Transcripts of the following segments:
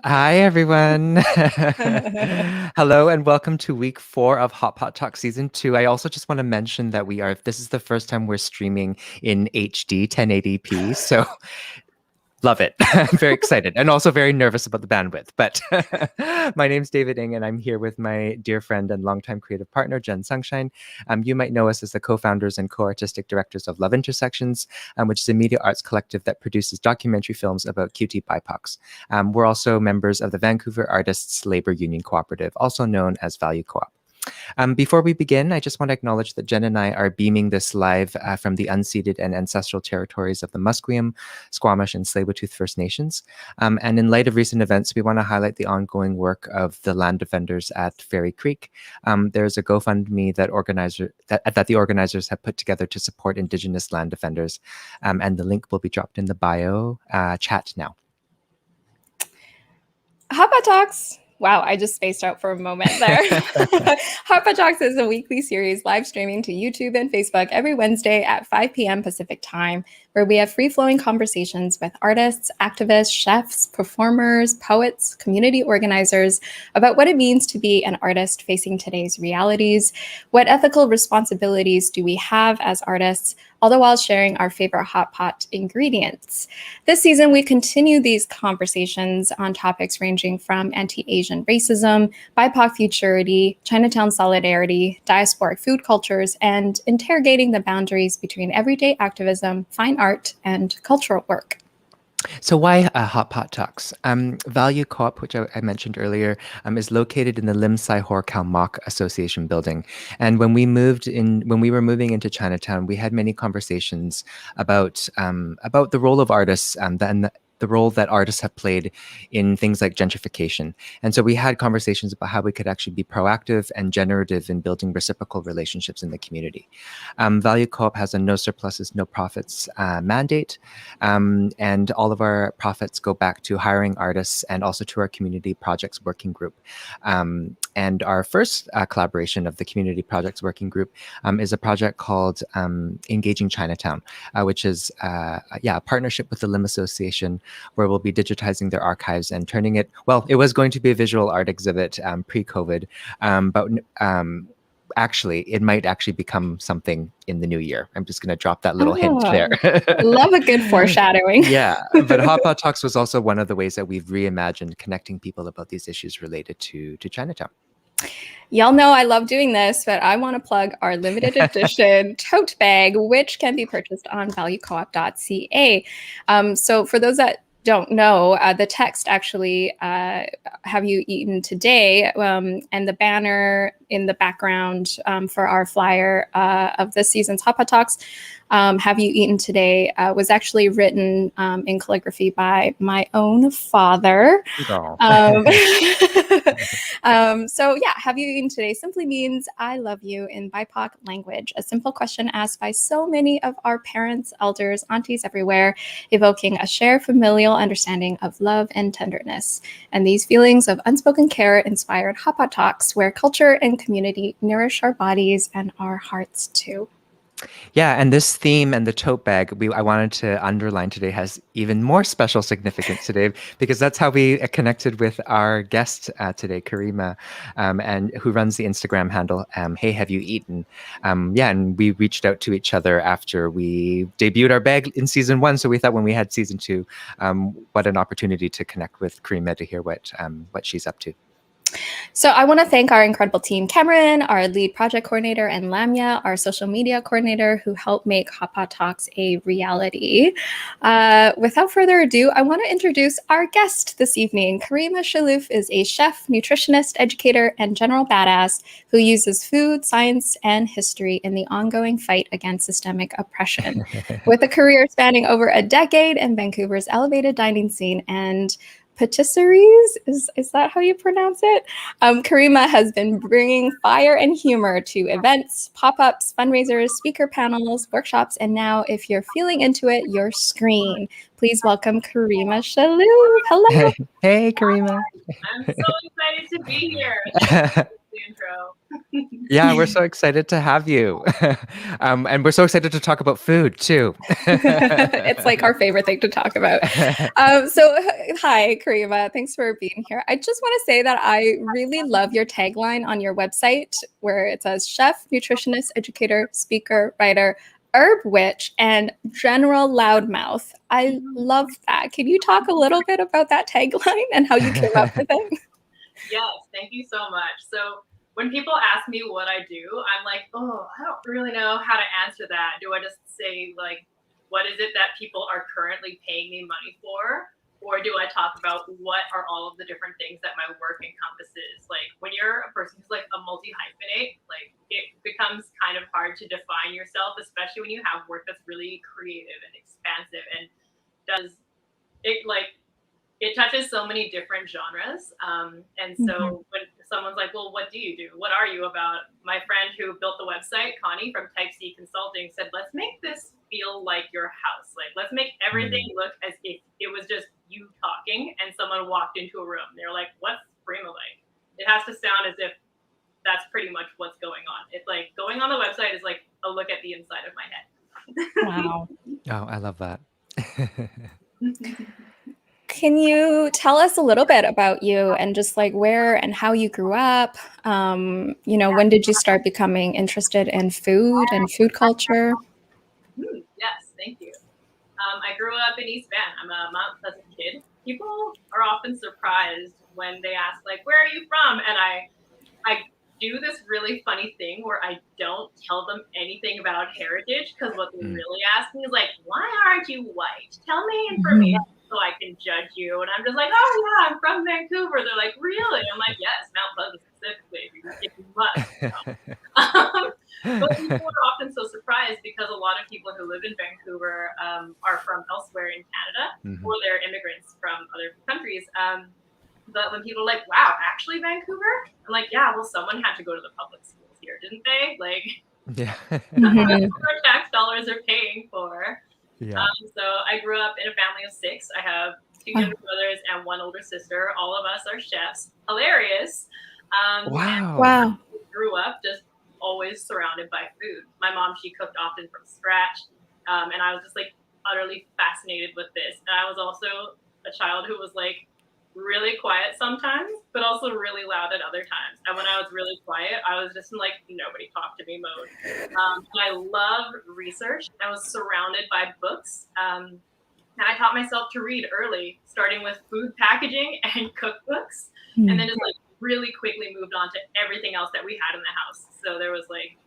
Hi, everyone. Hello, and welcome to week 4 of Hot Pot Talk Season 2. I also just want to mention that this is the first time we're streaming in HD 1080p. So love it. I'm very excited and also very nervous about the bandwidth. But my name's David Ng, and I'm here with my dear friend and longtime creative partner, Jen Sunshine. You might know us as the co-founders and co-artistic directors of Love Intersections, which is a media arts collective that produces documentary films about QT BIPOCs. We're also members of the Vancouver Artists Labor Union Cooperative, also known as Value Co-op. Before we begin, I just want to acknowledge that Jen and I are beaming this live from the unceded and ancestral territories of the Musqueam, Squamish, and Tsleil-Waututh First Nations. And in light of recent events, we want to highlight the ongoing work of the land defenders at Fairy Creek. There's a GoFundMe that the organizers have put together to support Indigenous land defenders, and the link will be dropped in the bio chat now. Hot Pot Talks. Wow, I just spaced out for a moment there. Hot Pot Talks is a weekly series live streaming to YouTube and Facebook every Wednesday at 5 p.m. Pacific time, where we have free-flowing conversations with artists, activists, chefs, performers, poets, community organizers about what it means to be an artist facing today's realities, what ethical responsibilities do we have as artists, all the while sharing our favorite hot pot ingredients. This season, we continue these conversations on topics ranging from anti-Asian racism, BIPOC futurity, Chinatown solidarity, diasporic food cultures, and interrogating the boundaries between everyday activism, fine art, and cultural work. So why Hot Pot Talks? Value Co-op, which I mentioned earlier, is located in the Lim Sai Hor Khao Mok Association building. And when we were moving into Chinatown, we had many conversations about the role of artists and the role that artists have played in things like gentrification. And so we had conversations about how we could actually be proactive and generative in building reciprocal relationships in the community. Value Co-op has a no surpluses, no profits mandate. And all of our profits go back to hiring artists and also to our community projects working group. And our first collaboration of the community projects working group is a project called Engaging Chinatown, which is a partnership with the Lim Association, where we'll be digitizing their archives and turning it, well, it was going to be a visual art exhibit pre-COVID, but actually, it might actually become something in the new year. I'm just going to drop that little hint there. Love a good foreshadowing. Yeah, but Hot Pot Talks was also one of the ways that we've reimagined connecting people about these issues related to Chinatown. Y'all know I love doing this, but I want to plug our limited edition tote bag, which can be purchased on valuecoop.ca. So for those that don't know, the text actually, have you eaten today? And the banner in the background for our flyer of this season's Hot Pot Talks, have you eaten today, was actually written in calligraphy by my own father. So yeah, have you eaten today simply means I love you in BIPOC language, a simple question asked by so many of our parents, elders, aunties everywhere, evoking a shared familial understanding of love and tenderness. And these feelings of unspoken care inspired Hot Pot Talks, where culture and community nourish our bodies and our hearts too. Yeah, and this theme and the tote bag, I wanted to underline today, has even more special significance today, because that's how we connected with our guest today, Karima, and who runs the Instagram handle, Hey, Have You Eaten? And we reached out to each other after we debuted our bag in season 1. So we thought when we had season 2, what an opportunity to connect with Karima to hear what she's up to. So I want to thank our incredible team, Cameron, our lead project coordinator, and Lamia, our social media coordinator, who helped make Hot Pot Talks a reality. Without further ado, I want to introduce our guest this evening. Karima Chellouf is a chef, nutritionist, educator, and general badass who uses food, science, and history in the ongoing fight against systemic oppression. With a career spanning over a decade in Vancouver's elevated dining scene and patisseries, is that how you pronounce it? Karima has been bringing fire and humor to events, pop-ups, fundraisers, speaker panels, workshops, and now, if you're feeling into it, your screen. Please welcome Karima Chellouf. Hello. Hey, Karima. I'm so excited to be here. the intro. Yeah, we're so excited to have you. And we're so excited to talk about food too. It's like our favorite thing to talk about. Hi, Karima. Thanks for being here. I just want to say that I really love your tagline on your website where it says chef, nutritionist, educator, speaker, writer, herb witch, and general loudmouth. I love that. Can you talk a little bit about that tagline and how you came up with it? Yes, thank you so much. So when people ask me what I do, I'm like, oh, I don't really know how to answer that. Do I just say, like, what is it that people are currently paying me money for? Or do I talk about what are all of the different things that my work encompasses? Like, when you're a person who's like a multi-hyphenate, like it becomes kind of hard to define yourself, especially when you have work that's really creative and expansive and does it like it touches so many different genres. And so when someone's like, well, what do you do? What are you about? My friend who built the website, Connie from Type C Consulting, said, let's make this feel like your house. Like, let's make everything look as if it was just you talking and someone walked into a room. They're like, what's Prima like? It has to sound as if that's pretty much what's going on. It's like going on the website is like a look at the inside of my head. Wow. Oh, I love that. Can you tell us a little bit about you and just like where and how you grew up? When did you start becoming interested in food and food culture? Yes, thank you. I grew up in East Van. I'm a Mount Pleasant kid. People are often surprised when they ask, like, where are you from? And I do this really funny thing where I don't tell them anything about heritage, because what they really ask me is like, why aren't you white? Tell me information so I can judge you. And I'm just like, oh yeah, I'm from Vancouver. They're like, really? I'm like, yes, Mount Pleasant specifically, if you must. But people are often so surprised because a lot of people who live in Vancouver are from elsewhere in Canada, or they're immigrants from other countries. But when people are like, wow, actually Vancouver? I'm like, yeah, well, someone had to go to the public schools here, didn't they? Like, yeah. that's what our tax dollars are paying for. Yeah. So I grew up in a family of 6. I have 2 younger brothers and 1 older sister. All of us are chefs. Hilarious. Wow. I grew up just always surrounded by food. My mom, she cooked often from scratch. And I was just like utterly fascinated with this. And I was also a child who was like really quiet sometimes, but also really loud at other times. And when I was really quiet, I was just in like nobody talk to me mode. And I love research. I was surrounded by books. And I taught myself to read early, starting with food packaging and cookbooks, and then just like really quickly moved on to everything else that we had in the house. So there was like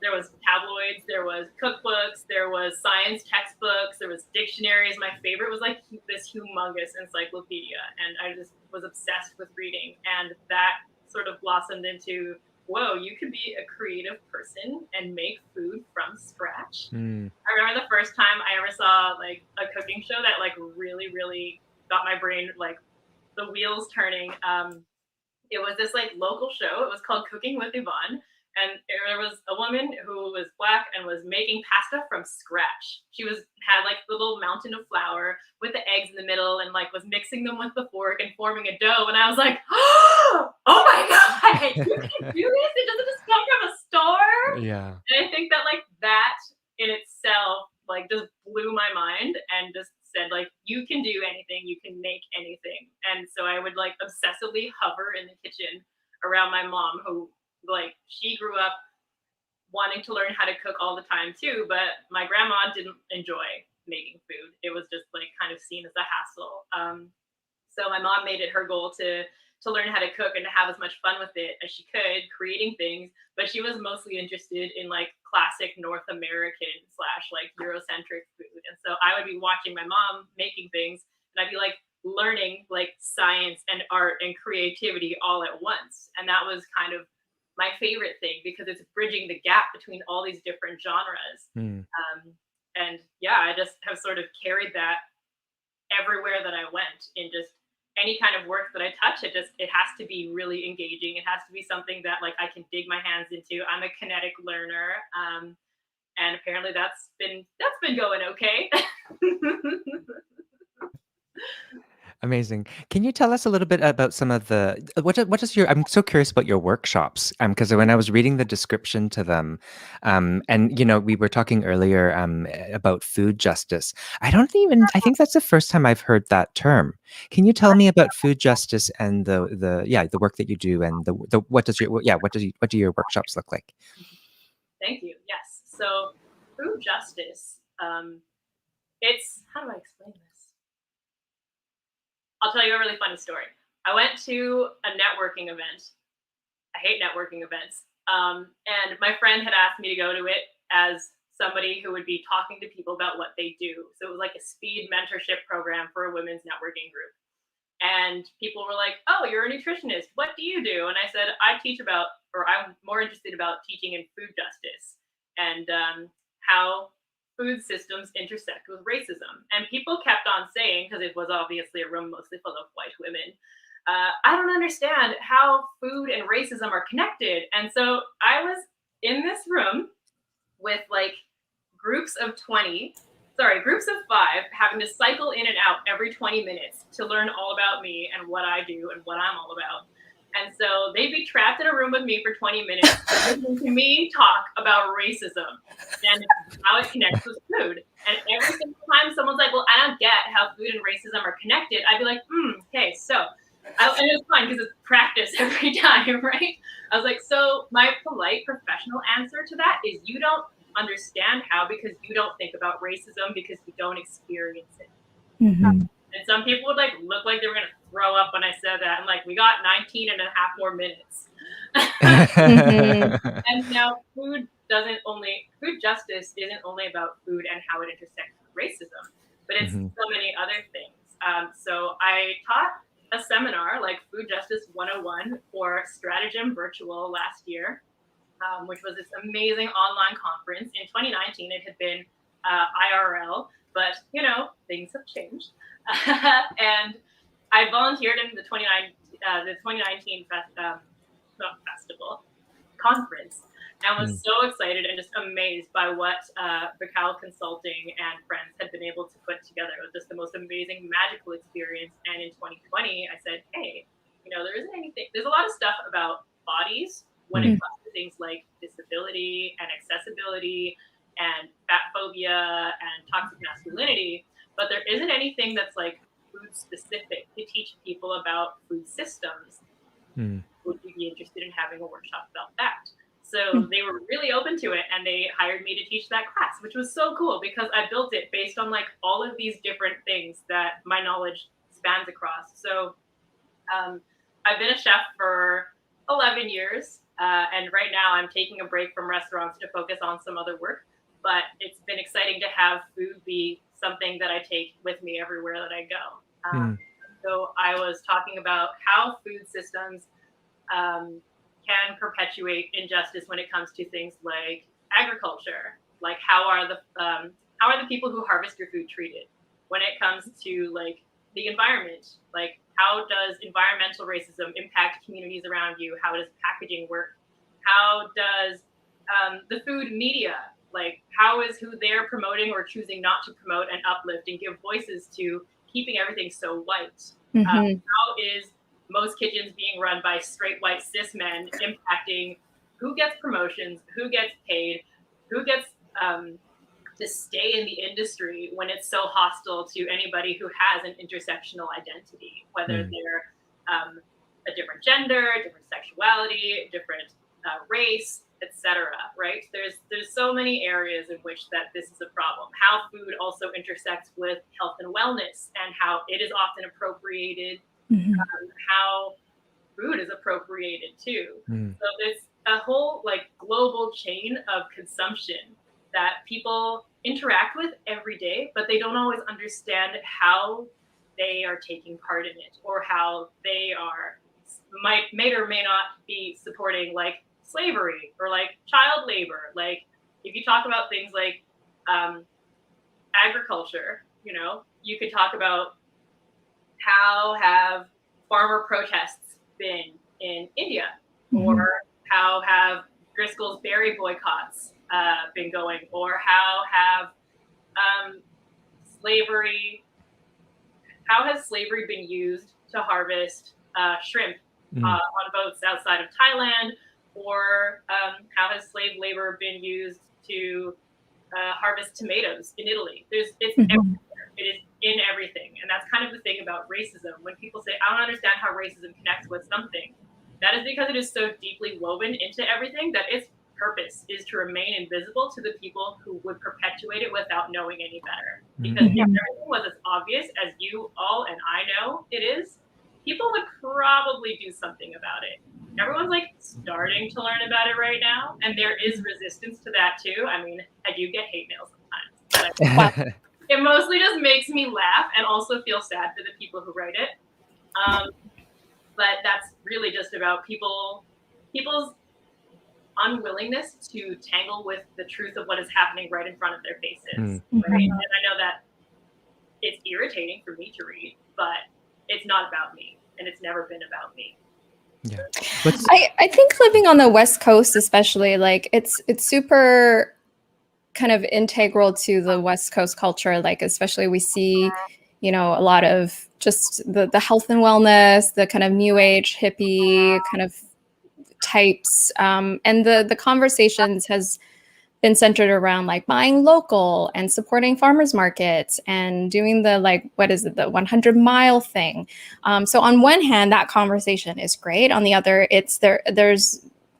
there was tabloids, there was cookbooks, there was science textbooks, there was dictionaries. My favorite was like this humongous encyclopedia, and I just was obsessed with reading. And that sort of blossomed into, whoa, you could be a creative person and make food from scratch. I remember the first time I ever saw like a cooking show that like really, really got my brain like the wheels turning. It was this like local show. It was called Cooking with Yvonne. And there was a woman who was Black and was making pasta from scratch. She had like the little mountain of flour with the eggs in the middle and like was mixing them with the fork and forming a dough. And I was like, oh my God, you can do this? It doesn't just come from a store? Yeah. And I think that like that in itself like just blew my mind and just said like, you can do anything, you can make anything. And so I would like obsessively hover in the kitchen around my mom, who like she grew up wanting to learn how to cook all the time too, but my grandma didn't enjoy making food. It was just like kind of seen as a hassle. So my mom made it her goal to learn how to cook and to have as much fun with it as she could, creating things. But she was mostly interested in like classic North American / like Eurocentric food. And so I would be watching my mom making things, and I'd be like learning like science and art and creativity all at once. And that was kind of my favorite thing, because it's bridging the gap between all these different genres. And yeah, I just have sort of carried that everywhere that I went. In just any kind of work that I touch, it has to be really engaging. It has to be something that like I can dig my hands into. I'm a kinetic learner, and apparently that's been going okay. Amazing. Can you tell us a little bit about some of the what is your I'm so curious about your workshops because when I was reading the description to them and we were talking earlier about food justice. I think that's the first time I've heard that term. Can you tell me about food justice and the work that you do and the what do your workshops look like? Thank you. Yes. So food justice, it's, how do I explain this? I'll tell you a really funny story. I went to a networking event. I hate networking events. And my friend had asked me to go to it as somebody who would be talking to people about what they do. So it was like a speed mentorship program for a women's networking group. And people were like, "Oh, you're a nutritionist. What do you do?" And I said, I'm more interested about teaching in food justice and how food systems intersect with racism. And people kept on saying, because it was obviously a room mostly full of white women, I don't understand how food and racism are connected. And so I was in this room with like groups of 5 having to cycle in and out every 20 minutes to learn all about me and what I do and what I'm all about. And so they'd be trapped in a room with me for 20 minutes listening to me talk about racism and how it connects with food. And every single time someone's like, "Well, I don't get how food and racism are connected," I'd be like, okay, so. And it was fun because it's practice every time, right? I was like, so my polite professional answer to that is you don't understand how because you don't think about racism because you don't experience it. Mm-hmm. And some people would like look like they were going to throw up when I said that. I'm like, we got 19 and a half more minutes. And now food justice isn't only about food and how it intersects with racism, but it's so many other things. So I taught a seminar like Food Justice 101 for Stratagem Virtual last year, which was this amazing online conference. In 2019, it had been IRL, but things have changed. And I volunteered in the 2019 conference, and was so excited and just amazed by what Beaucoup Consulting and friends had been able to put together. It was just the most amazing, magical experience. And in 2020, I said, hey, there isn't anything. There's a lot of stuff about bodies when it comes to things like disability and accessibility and fat phobia and toxic masculinity, but there isn't anything that's like food specific to teach people about food systems. Would you be interested in having a workshop about that? So they were really open to it, and they hired me to teach that class, which was so cool because I built it based on like all of these different things that my knowledge spans across. So I've been a chef for 11 years, and right now I'm taking a break from restaurants to focus on some other work. But it's been exciting to have food be something that I take with me everywhere that I go. So I was talking about how food systems can perpetuate injustice when it comes to things like agriculture. Like how are the people who harvest your food treated? When it comes to like the environment, like how does environmental racism impact communities around you? How does packaging work? How does the food media, like how is who they're promoting or choosing not to promote and uplift and give voices to keeping everything so white? How is most kitchens being run by straight white cis men impacting who gets promotions, who gets paid, who gets to stay in the industry when it's so hostile to anybody who has an intersectional identity, whether they're a different gender, different sexuality, different race, etc. Right? There's so many areas in which that this is a problem. How food also intersects with health and wellness, and how it is often appropriated. How food is appropriated too. So there's a whole like global chain of consumption that people interact with every day, but they don't always understand how they are taking part in it, or how they may or may not be supporting like slavery or like child labor. Like if you talk about things like agriculture, you could talk about how have farmer protests been in India, or how have Driscoll's berry boycotts been going, or how have slavery, how has slavery been used to harvest shrimp on boats outside of Thailand, or how has slave labor been used to harvest tomatoes in Italy? It's everywhere. It is in everything. And that's kind of the thing about racism. When people say, I don't understand how racism connects with something, that is because it is so deeply woven into everything that its purpose is to remain invisible to the people who would perpetuate it without knowing any better. Because if everything was as obvious as you all and I know it is, people would probably do something about it. Everyone's like starting to learn about it right now, and there is resistance to that too. I mean, I do get hate mail sometimes, but it mostly just makes me laugh and also feel sad for the people who write it. But that's really just about people's unwillingness to tangle with the truth of what is happening right in front of their faces. Right? And I know that it's irritating for me to read, but it's not about me, and it's never been about me. Yeah. I think living on the West Coast, especially, like it's super kind of integral to the West Coast culture. Like, especially we see, you know, a lot of just the health and wellness, the kind of new age hippie kind of types. And the conversations has been centered around like buying local and supporting farmers markets and doing the, like, what is it, the 100-mile thing. So on one hand, that conversation is great. On the other,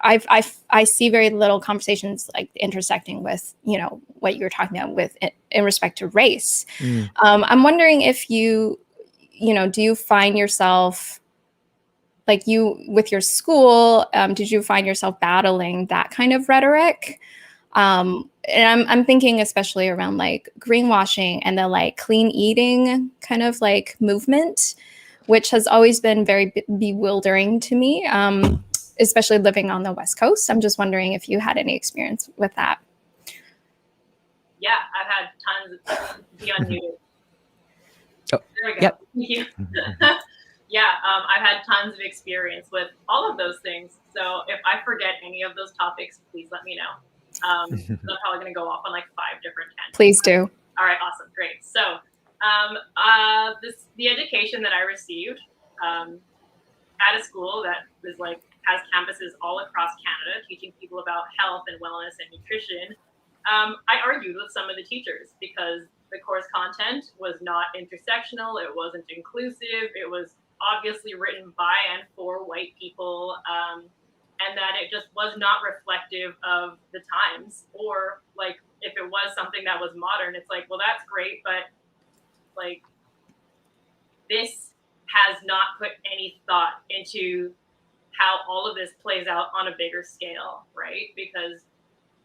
I see very little conversations like intersecting with, you know, what you're talking about with in respect to race. I'm wondering if you know, do you find yourself, like, you with your school, did you find yourself battling that kind of rhetoric? And I'm thinking especially around like greenwashing and the like clean eating kind of like movement, which has always been very bewildering to me, especially living on the West Coast. I'm just wondering if you had any experience with that. Yeah, I've had tons of be unmuted. Oh, there we go. yep. Thank you. Yeah, I've had tons of experience with all of those things. So if I forget any of those topics, please let me know. I'm probably going to go off on like 5 different tangents. Please do. All right, awesome, great. So the education that I received at a school that is like has campuses all across Canada, teaching people about health and wellness and nutrition. I argued with some of the teachers because the course content was not intersectional, it wasn't inclusive, it was obviously written by and for white people, and that it just was not reflective of the times. Or like if it was something that was modern, it's like, well, that's great, but like this has not put any thought into how all of this plays out on a bigger scale, right? Because,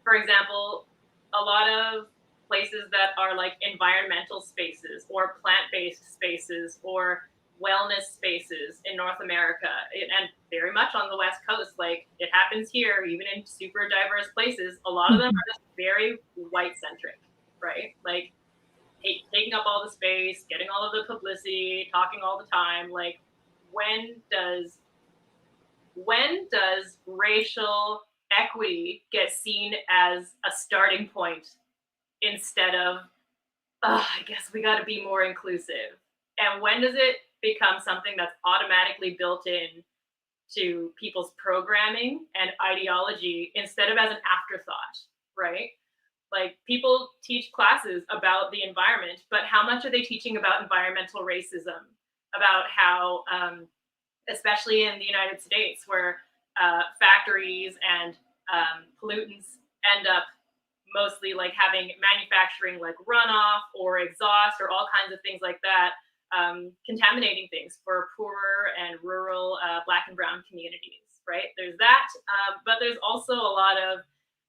for example, a lot of places that are like environmental spaces or plant-based spaces or wellness spaces in North America, and very much on the West Coast, like it happens here, even in super diverse places, a lot of them are just very white-centric, right? Like taking up all the space, getting all of the publicity, talking all the time. Like, when does racial equity get seen as a starting point instead of, I guess we got to be more inclusive? And when does it become something that's automatically built in to people's programming and ideology instead of as an afterthought, right? Like, people teach classes about the environment, but how much are they teaching about environmental racism, about how, especially in the United States, where factories and pollutants end up mostly like having manufacturing like runoff or exhaust or all kinds of things like that, contaminating things for poorer and rural Black and Brown communities, right? There's that, but there's also a lot of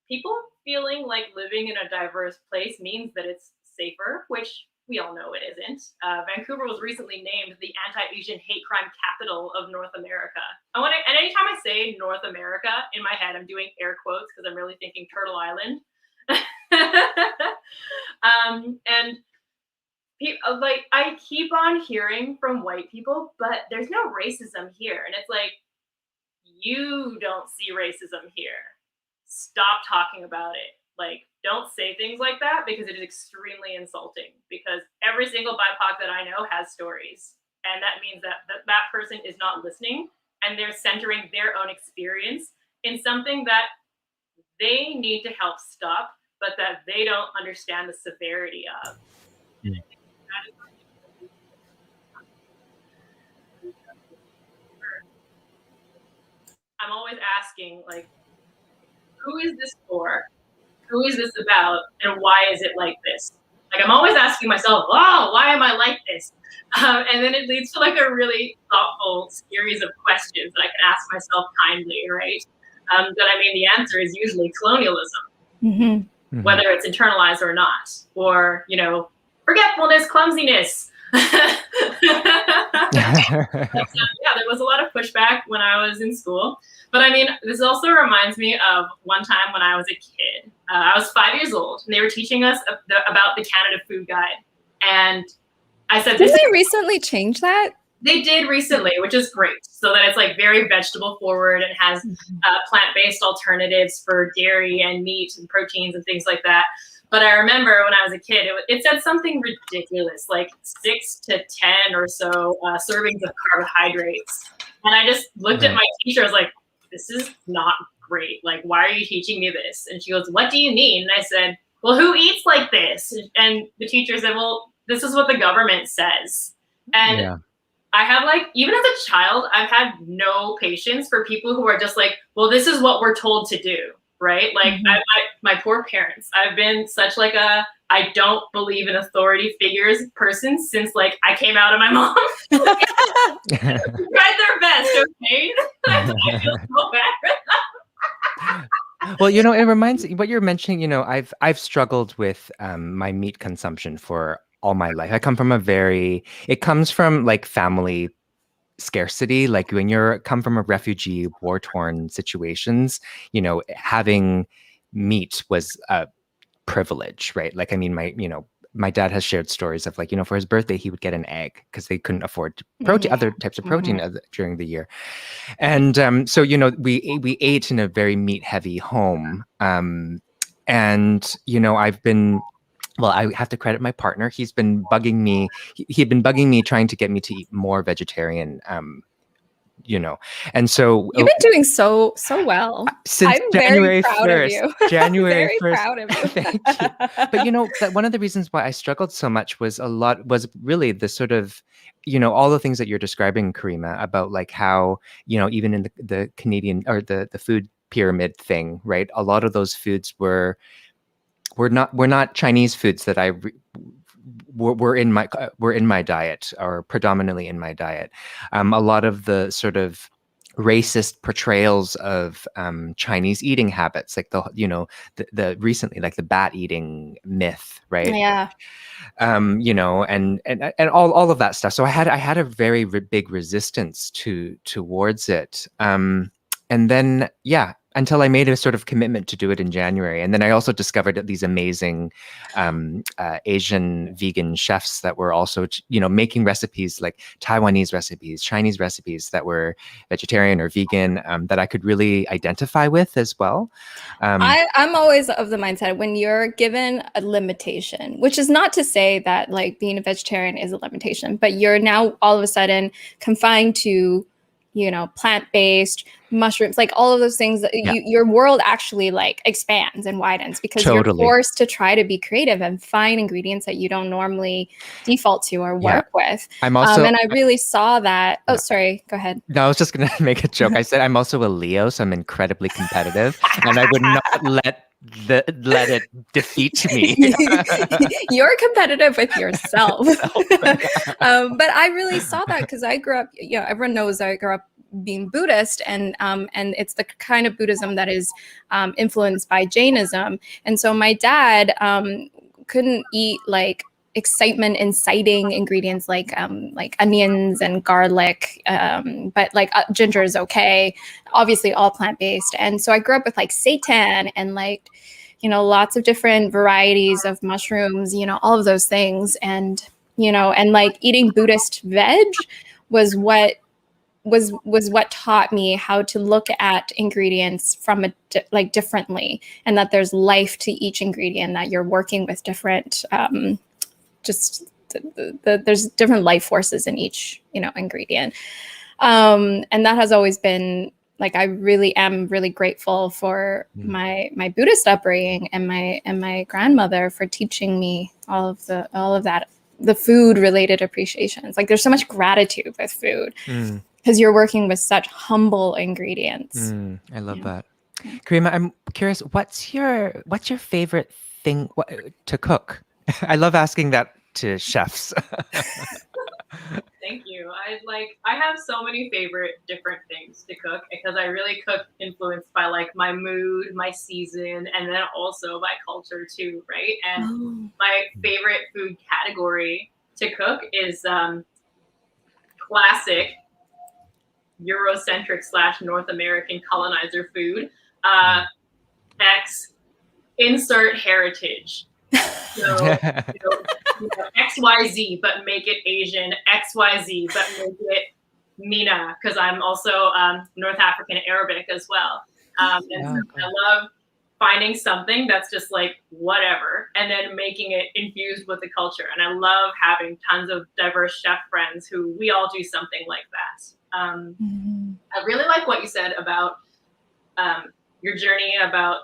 people feeling like living in a diverse place means that it's safer, which we all know it isn't. Vancouver was recently named the anti-Asian hate crime capital of North America. And anytime I say North America, in my head, I'm doing air quotes because I'm really thinking Turtle Island. And like, I keep on hearing from white people, but there's no racism here. And it's like, you don't see racism here. Stop talking about it. Like, don't say things like that because it is extremely insulting, because every single BIPOC that I know has stories. And that means that person is not listening, and they're centering their own experience in something that they need to help stop, but that they don't understand the severity of. Mm. I'm always asking, like, who is this for? Who is this about? And why is it like this? Like, I'm always asking myself, oh, why am I like this? And then it leads to like a really thoughtful series of questions that I can ask myself kindly, right? But I mean, the answer is usually colonialism, whether it's internalized or not, or, you know, forgetfulness, clumsiness. Yeah, there was a lot of pushback when I was in school. But I mean, this also reminds me of one time when I was a kid. I was 5 years old, and they were teaching us about the Canada Food Guide. And I said, did they recently change that? They did recently, which is great. So that it's like very vegetable forward and has plant-based alternatives for dairy and meat and proteins and things like that. But I remember when I was a kid, it said something ridiculous, like 6 to 10 or so servings of carbohydrates. And I just looked at my teacher. I was like, this is not great. Like, why are you teaching me this? And she goes, what do you mean? And I said, well, who eats like this? And the teacher said, well, this is what the government says. And I have, like, even as a child, I've had no patience for people who are just like, well, this is what we're told to do. Right? Like, my poor parents, I've been such like I don't believe in authority figures person since like I came out of my mom. Tried their best, okay? I feel so bad. Well, you know, it reminds what you're mentioning, you know, I've struggled with my meat consumption for all my life. I come from it comes from like family scarcity. Like when come from a refugee, war-torn situations, you know, having meat was a privilege, right? Like, I mean, my dad has shared stories of like, you know, for his birthday, he would get an egg because they couldn't afford protein, other types of protein during the year. And so, you know, we ate in a very meat-heavy home. And, you know, well, I have to credit my partner. He's been bugging me. He'd been bugging me, trying to get me to eat more vegetarian, you know. And so you've been doing so well. Since I'm January very proud 1st. Of you. January very 1st. Proud of you. Thank you. But you know, that one of the reasons why I struggled so much was really the sort of, you know, all the things that you're describing, Karima, about like how, you know, even in the Canadian or the food pyramid thing, right? A lot of those foods were not Chinese foods that were in my diet, or predominantly in my diet. A lot of the sort of racist portrayals of Chinese eating habits, like the recently, like the bat eating myth, right? Yeah. You know, and all of that stuff. So I had a very big resistance towards it. And then, until I made a sort of commitment to do it in January. And then I also discovered that these amazing Asian vegan chefs that were also, you know, making recipes like Taiwanese recipes, Chinese recipes that were vegetarian or vegan, that I could really identify with as well. I'm always of the mindset when you're given a limitation, which is not to say that like being a vegetarian is a limitation, but you're now all of a sudden confined to, you know, plant-based, mushrooms, like all of those things that your world actually like expands and widens because you're forced to try to be creative and find ingredients that you don't normally default to or work with. I'm also, and I really saw that. Oh, sorry. Go ahead. No, I was just going to make a joke. I said I'm also a Leo, so I'm incredibly competitive, and I would not let it defeat me. You're competitive with yourself. But I really saw that because I grew up, you know, everyone knows I grew up being Buddhist, and it's the kind of Buddhism that is influenced by Jainism. And so my dad couldn't eat like excitement inciting ingredients like onions and garlic, but like ginger is okay, obviously all plant-based. And so I grew up with like seitan and like, you know, lots of different varieties of mushrooms, you know, all of those things. And, you know, and like eating Buddhist veg was what was what taught me how to look at ingredients from differently, and that there's life to each ingredient, that you're working with different there's different life forces in each ingredient, and that has always been like, I really am really grateful for my Buddhist upbringing and my grandmother for teaching me all of that, the food related appreciations. Like, there's so much gratitude with food because you're working with such humble ingredients. I love that. Karima, I'm curious, what's your favorite thing to cook? I love asking that to chefs. Thank you. I have so many favorite different things to cook, because I really cook influenced by like my mood, my season, and then also by culture too, right? And my favorite food category to cook is classic Eurocentric / North American colonizer food. Insert heritage. So, XYZ, but make it Asian. XYZ, but make it Mina, because I'm also North African Arabic as well. And so I love finding something that's just like whatever, and then making it infused with the culture. And I love having tons of diverse chef friends who we all do something like that. I really like what you said about your journey about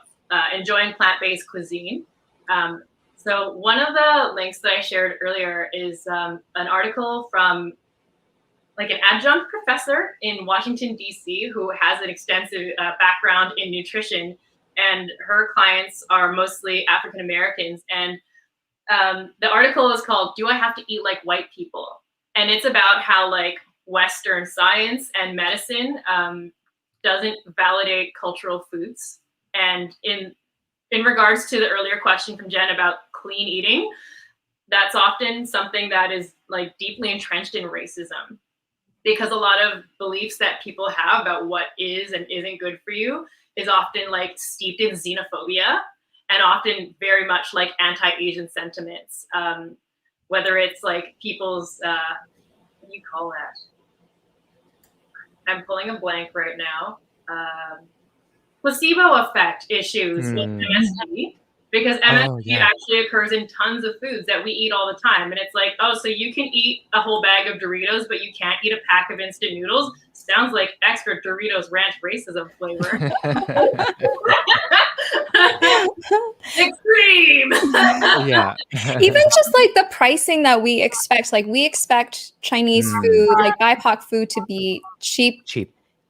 enjoying plant-based cuisine. So one of the links that I shared earlier is an article from like an adjunct professor in Washington, D.C., who has an extensive background in nutrition, and her clients are mostly African Americans. And the article is called "Do I Have to Eat Like White People?" And it's about how like Western science and medicine doesn't validate cultural foods. And in regards to the earlier question from Jen about clean eating, that's often something that is like deeply entrenched in racism, because a lot of beliefs that people have about what is and isn't good for you is often like steeped in xenophobia, and often very much like anti-Asian sentiments, whether it's like people's, what do you call that? I'm pulling a blank right now. Placebo effect issues with MSG, because MSG actually occurs in tons of foods that we eat all the time. And it's like, oh, so you can eat a whole bag of Doritos, but you can't eat a pack of instant noodles? Sounds like extra Doritos ranch racism flavor. Extreme. Yeah. Even just like the pricing that we expect, like we expect Chinese food, like BIPOC food, to be cheap.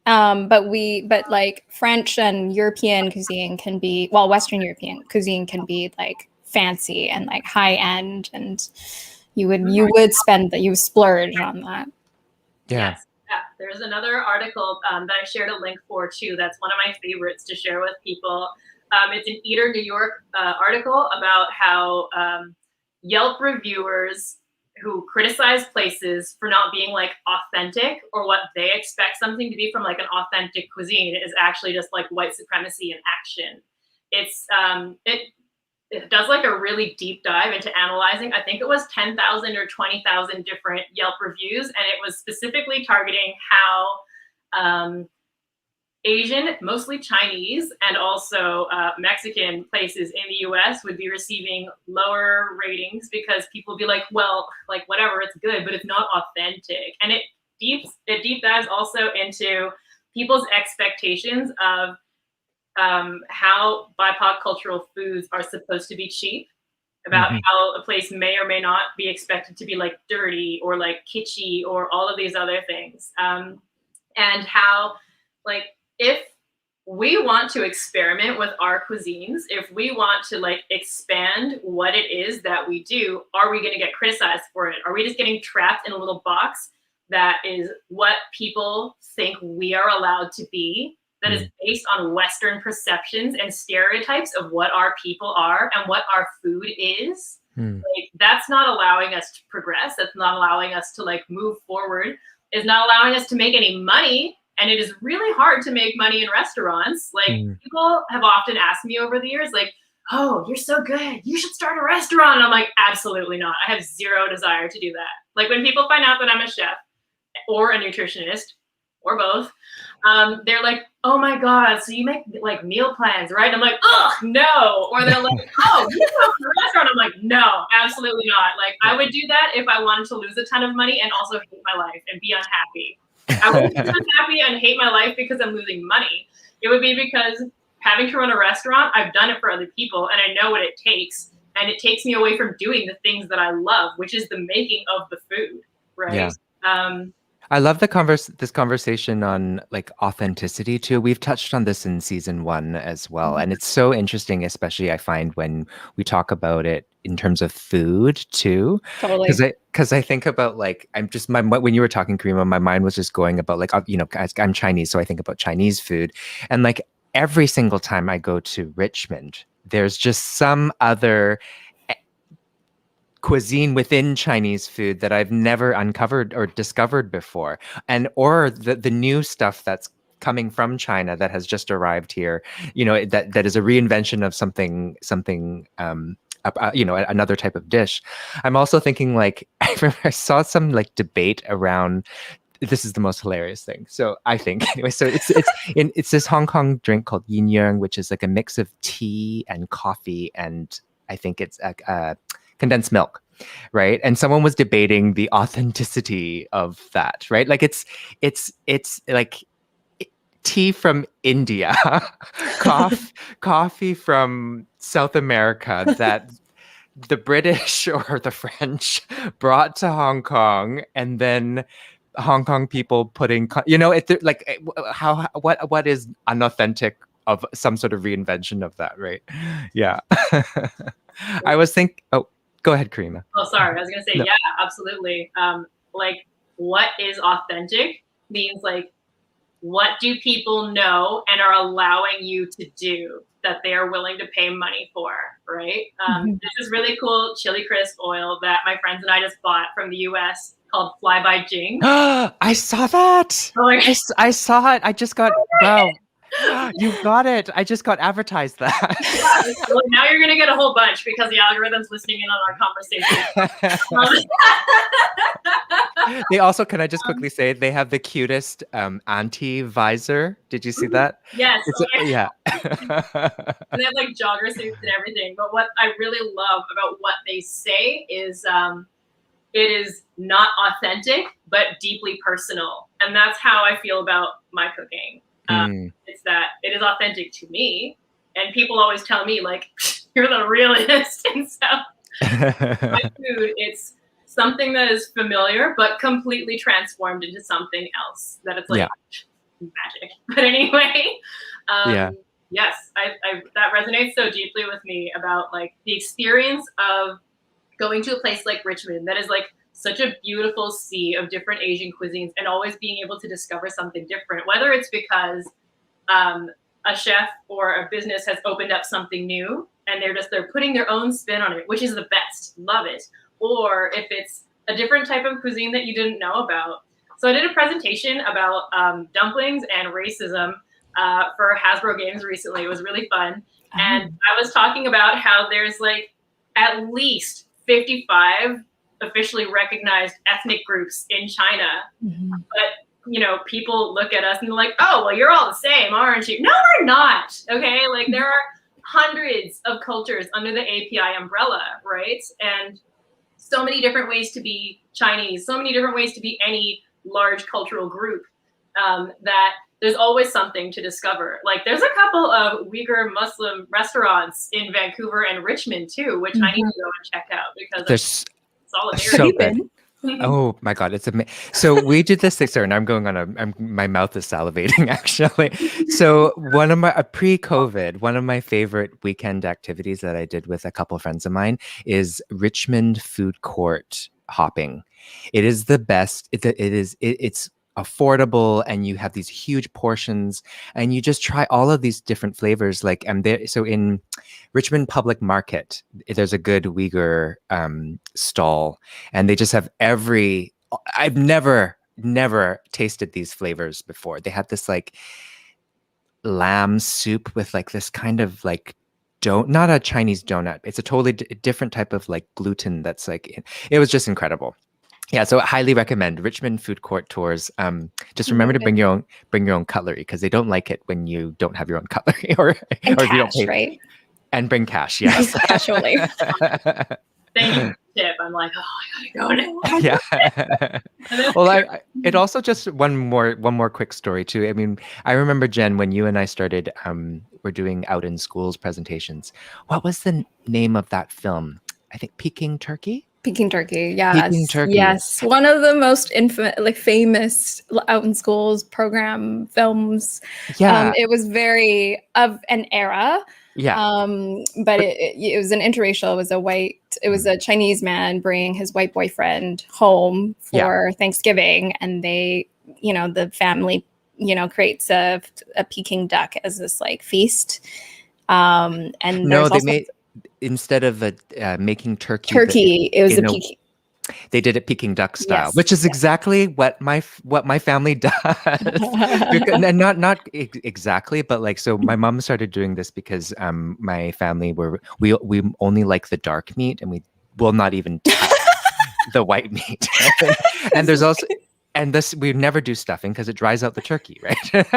But like French and European cuisine can be, well, Western European cuisine can be like fancy and like high end, and you would splurge on that. Yes. Yeah. There's another article that I shared a link for too. That's one of my favorites to share with people. It's an Eater New York article about how Yelp reviewers who criticize places for not being like authentic, or what they expect something to be from like an authentic cuisine, is actually just like white supremacy in action. It's it does like a really deep dive into analyzing, I think it was 10,000 or 20,000 different Yelp reviews, and it was specifically targeting how Asian, mostly Chinese, and also Mexican places in the US would be receiving lower ratings because people be like, well, like whatever, it's good, but it's not authentic. And it deep dives also into people's expectations of how BIPOC cultural foods are supposed to be cheap, about how a place may or may not be expected to be like dirty or like kitschy or all of these other things. And how like, if we want to experiment with our cuisines, if we want to like expand what it is that we do, are we going to get criticized for it? Are we just getting trapped in a little box that is what people think we are allowed to be, that is based on Western perceptions and stereotypes of what our people are and what our food is? Like, that's not allowing us to progress. That's not allowing us to like move forward. It's not allowing us to make any money. And it is really hard to make money in restaurants. Like, people have often asked me over the years, like, oh, you're so good, you should start a restaurant. And I'm like, absolutely not. I have zero desire to do that. Like, when people find out that I'm a chef or a nutritionist, or both, they're like, oh my God, so you make like meal plans, right? I'm like, ugh, no. Or they're like, oh, you go to a restaurant. I'm like, no, absolutely not. Like, I would do that if I wanted to lose a ton of money and also hate my life and be unhappy. I wouldn't be unhappy and hate my life because I'm losing money. It would be because having to run a restaurant, I've done it for other people and I know what it takes. And it takes me away from doing the things that I love, which is the making of the food, right? Yeah. I love this conversation on like authenticity too. We've touched on this in season 1 as well. And it's so interesting, especially I find when we talk about it in terms of food too. Totally. Because I think about like, when you were talking, Karima, my mind was just going about like, you know, I'm Chinese, so I think about Chinese food. And like every single time I go to Richmond, there's just some other cuisine within Chinese food that I've never uncovered or discovered before, or the new stuff that's coming from China that has just arrived here, you know, that is a reinvention of something you know, another type of dish. I'm also thinking like I remember I saw some like debate around. This is the most hilarious thing. So I think anyway. So it's this Hong Kong drink called yin yang, which is like a mix of tea and coffee, and I think it's condensed milk, right? And someone was debating the authenticity of that, right? Like it's like tea from India, coffee from South America that the British or the French brought to Hong Kong, and then Hong Kong people putting, you know, like what is unauthentic of some sort of reinvention of that, right? Yeah. I was thinking. Oh, go ahead, Karima. Oh, sorry. I was gonna say, no. Yeah, absolutely. Like, what is authentic means like, what do people know and are allowing you to do that they are willing to pay money for, right? This is really cool chili crisp oil that my friends and I just bought from the US called Fly by Jing. I saw that. Oh, I saw it. I just got, wow. You got it. I just got advertised that. Well, now you're going to get a whole bunch because the algorithm's listening in on our conversation. They also, can I just quickly say, they have the cutest anti-visor. Did you see that? Yes. Yeah. They have like jogger suits and everything. But what I really love about what they say is it is not authentic, but deeply personal. And that's how I feel about my cooking. It's that it is authentic to me, and people always tell me like, you're the realist. And so my food, it's something that is familiar but completely transformed into something else that it's like magic. But anyway, yes, I that resonates so deeply with me about like the experience of going to a place like Richmond that is like such a beautiful sea of different Asian cuisines, and always being able to discover something different, whether it's because a chef or a business has opened up something new and they're putting their own spin on it, which is the best, love it. Or if it's a different type of cuisine that you didn't know about. So I did a presentation about dumplings and racism for Hasbro Games recently. It was really fun. And I was talking about how there's like at least 55 officially recognized ethnic groups in China. But, you know, people look at us and they're like, oh, well, you're all the same, aren't you? No, we're not. Okay. Like there are hundreds of cultures under the API umbrella, right? And so many different ways to be Chinese, so many different ways to be any large cultural group, that there's always something to discover. Like there's a couple of Uyghur Muslim restaurants in Vancouver and Richmond too, which I need to go and check out because there's solidarity. So good. Oh my God, it's amazing. So we did this thing, sorry, and I'm going on my mouth is salivating actually. So pre-COVID, one of my favorite weekend activities that I did with a couple of friends of mine is Richmond food court hopping. It is the best. It's affordable, and you have these huge portions, and you just try all of these different flavors. Like so in Richmond Public Market, there's a good Uyghur stall, and they just have I've never tasted these flavors before. They had this like lamb soup with like this kind of like not a Chinese donut. It's a totally different type of like gluten that's like, it was just incredible. Yeah, so I highly recommend Richmond food court tours. Just remember to bring your own cutlery, because they don't like it when you don't have your own cutlery, or And or if you don't cash, pay. right? And bring cash, yes. Cash only. Thank you for the tip. I'm like, oh, I gotta go now. Yeah. Well, it also just one more quick story too. I mean, I remember, Jen, when you and I started, we're doing out in schools presentations. What was the name of that film? I think Peking Turkey. Peking turkey, yes. Peking turkey. Yes. One of the most famous out in schools program films. Yeah. It was very of an era. Yeah. But it was an interracial. It was a Chinese man bringing his white boyfriend home for Thanksgiving, and they, the family, creates a Peking duck as this like feast. And no, they made, instead of making turkey, it was a Peking. They did it Peking duck style, which is exactly what my family does. And not exactly, but like, so my mom started doing this because my family we only like the dark meat, and we will not even touch the white meat. And there's also, and this, we never do stuffing because it dries out the turkey, right?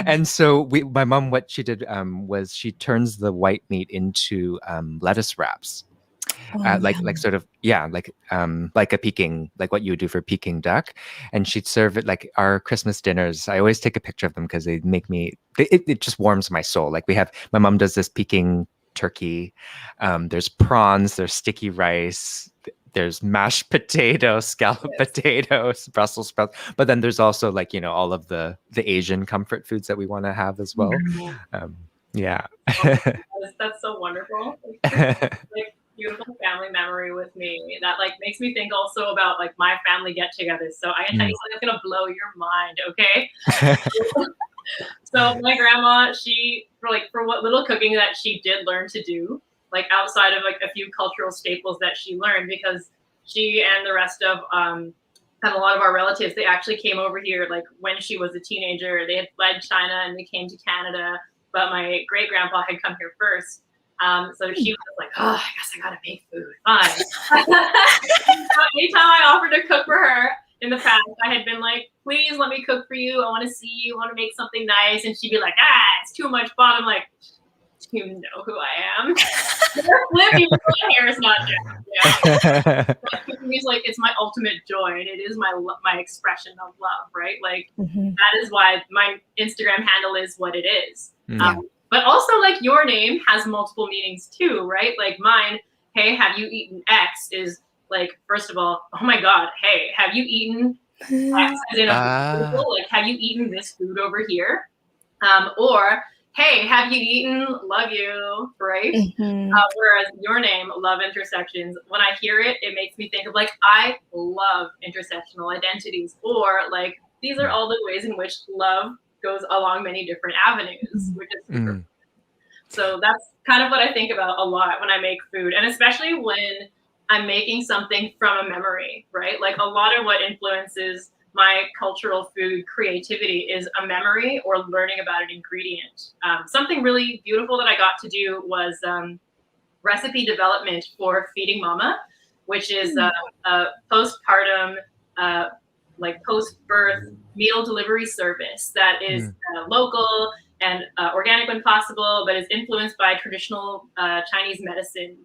And so my mom, what she did was she turns the white meat into lettuce wraps. Like a Peking, like what you would do for Peking duck, and she'd serve it like our Christmas dinners. I always take a picture of them because they make me. It just warms my soul. Like my mom does this Peking turkey. There's prawns. There's sticky rice. There's mashed potatoes, scalloped potatoes, Brussels sprouts. But then there's also like all of the Asian comfort foods that we want to have as well. Yeah. That's so wonderful. Like, beautiful family memory with me that like makes me think also about like my family get-togethers. So I can tell you something that's gonna blow your mind, okay? So my grandma, for what little cooking that she did learn to do, like outside of like a few cultural staples that she learned, because she and the rest of and a lot of our relatives, they actually came over here like when she was a teenager. They had fled China and they came to Canada, but my great grandpa had come here first. So she was like, oh, I guess I gotta make food. Fine. So anytime I offered to cook for her in the past, I had been like, please let me cook for you. I want to see you. I want to make something nice. And she'd be like, it's too much fun. I'm like, do you know who I am? My hair is not just. Cooking is like, it's my ultimate joy, and it is my expression of love, right? Like that is why my Instagram handle is what it is. But also, like, your name has multiple meanings too, right? Like mine, hey, have you eaten X, is like, first of all, oh my God, hey, have you eaten X? As in like, have you eaten this food over here? Or, hey, have you eaten love you, right? Whereas your name, Love Intersections, when I hear it, it makes me think of like, I love intersectional identities, or like, these are all the ways in which love goes along many different avenues, which is super fun. So that's kind of what I think about a lot when I make food, and especially when I'm making something from a memory, right? Like a lot of what influences my cultural food creativity is a memory or learning about an ingredient. Something really beautiful that I got to do was recipe development for Feeding Mama, which is a postpartum, like post-birth meal delivery service that is local and organic when possible, but is influenced by traditional Chinese medicine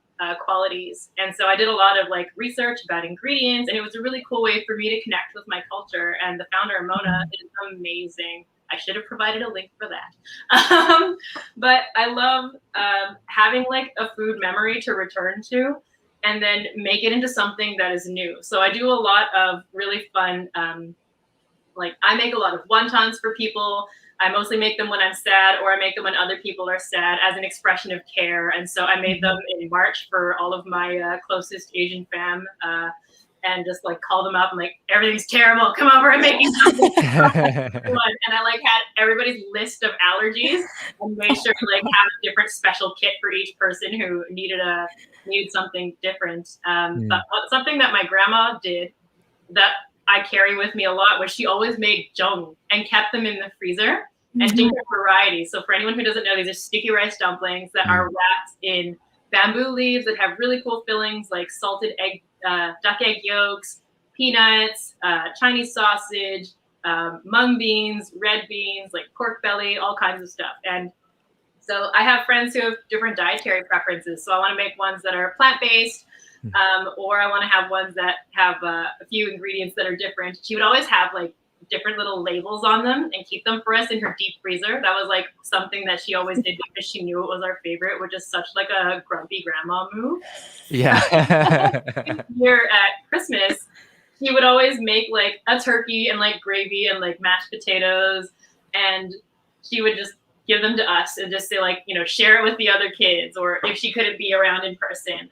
qualities. And so I did a lot of like research about ingredients, and it was a really cool way for me to connect with my culture. And the founder, Mona, is amazing. I should have provided a link for that. But I love having like a food memory to return to, and then make it into something that is new. So I do a lot of really fun, like I make a lot of wontons for people. I mostly make them when I'm sad, or I make them when other people are sad as an expression of care. And so I made them in March for all of my closest Asian fam, and just like call them up and like, everything's terrible, come over and making something fun. And I like had everybody's list of allergies and made sure to like have a different special kit for each person who needed something different. But something that my grandma did that I carry with me a lot was she always made Zhong and kept them in the freezer and different varieties. So for anyone who doesn't know, these are sticky rice dumplings that are wrapped in bamboo leaves that have really cool fillings like salted egg, duck egg yolks, peanuts, Chinese sausage, mung beans, red beans, like pork belly, all kinds of stuff. And so I have friends who have different dietary preferences. So I want to make ones that are plant-based, or I want to have ones that have a few ingredients that are different. She would always have like different little labels on them and keep them for us in her deep freezer. That was like something that she always did because she knew it was our favorite, which is such like a grumpy grandma move. Yeah. Here at Christmas, she would always make like a turkey and like gravy and like mashed potatoes, and she would just give them to us and just say like, you know, share it with the other kids, or if she couldn't be around in person.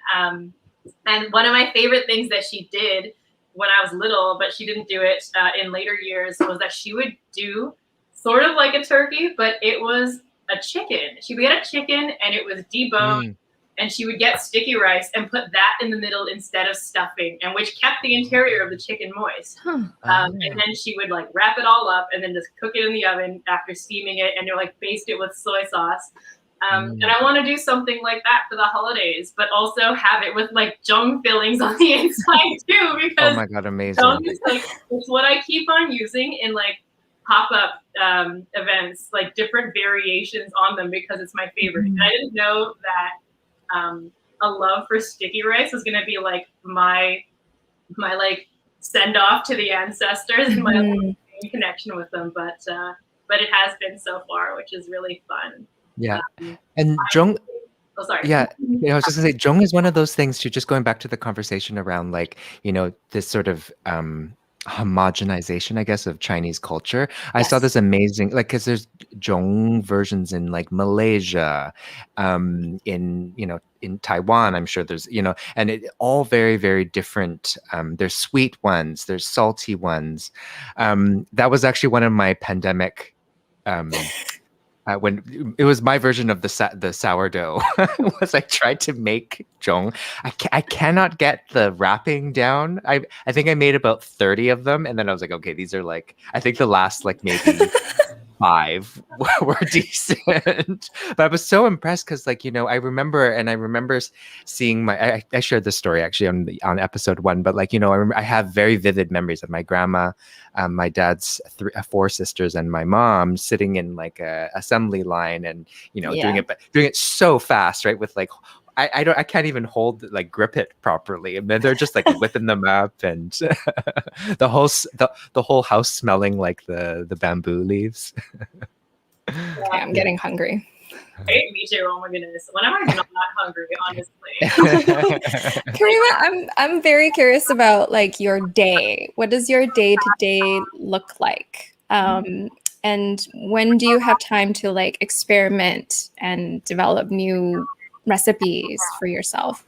And one of my favorite things that she did when I was little, but she didn't do it in later years, was that she would do sort of like a turkey, but it was a chicken. She would get a chicken and it was deboned, and she would get sticky rice and put that in the middle instead of stuffing, and which kept the interior of the chicken moist. And then she would like wrap it all up and then just cook it in the oven after steaming it, and like baste it with soy sauce. And I want to do something like that for the holidays, but also have it with like Zhong fillings on the inside too, because oh my God, amazing. Zhong is like, it's what I keep on using in like pop-up events, like different variations on them, because it's my favorite. And I didn't know that a love for sticky rice was going to be like my like send off to the ancestors and my connection with them. But it has been so far, which is really fun. Yeah. And Zhong, oh, sorry. yeah, I was just gonna say, Zhong is one of those things too, just going back to the conversation around like, you know, this sort of homogenization, I guess, of Chinese culture. I saw this amazing, like, because there's Zhong versions in like Malaysia, in, you know, in Taiwan, I'm sure there's, you know, and it all very, very different. There's sweet ones, there's salty ones. That was actually one of my pandemic, when it was my version of the sourdough, was I tried to make Zhong. I cannot get the wrapping down. I think I made about 30 of them, and then I was like, okay, these are like, I think the last like maybe 5 were decent. But I was so impressed because, like, you know, I remember seeing I shared this story actually on episode 1, but like, you know, I have very vivid memories of my grandma, my dad's 4 sisters, and my mom sitting in like a assembly line, and, you know, doing it so fast, right? With like, I can't even grip it properly, and then they're just like whipping them up, and the whole house smelling like the bamboo leaves. Okay, I'm getting hungry. Hey, me too. Oh my goodness. When am I not hungry, honestly? Karima, I'm very curious about like your day. What does your day to day look like? And when do you have time to like experiment and develop new recipes for yourself?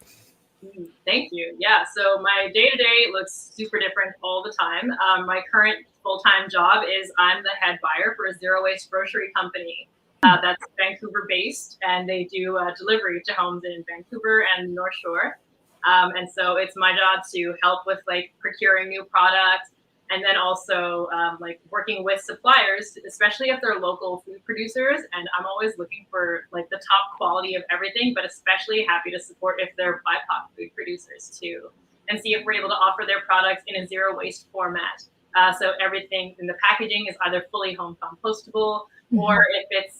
Thank you. Yeah, so my day-to-day looks super different all the time. My current full-time job is I'm the head buyer for a zero-waste grocery company that's Vancouver-based, and they do delivery to homes in Vancouver and North Shore. And so it's my job to help with like procuring new products, and then also like working with suppliers, especially if they're local food producers. And I'm always looking for like the top quality of everything, but especially happy to support if they're BIPOC food producers too, and see if we're able to offer their products in a zero waste format. So everything in the packaging is either fully home compostable, or if it's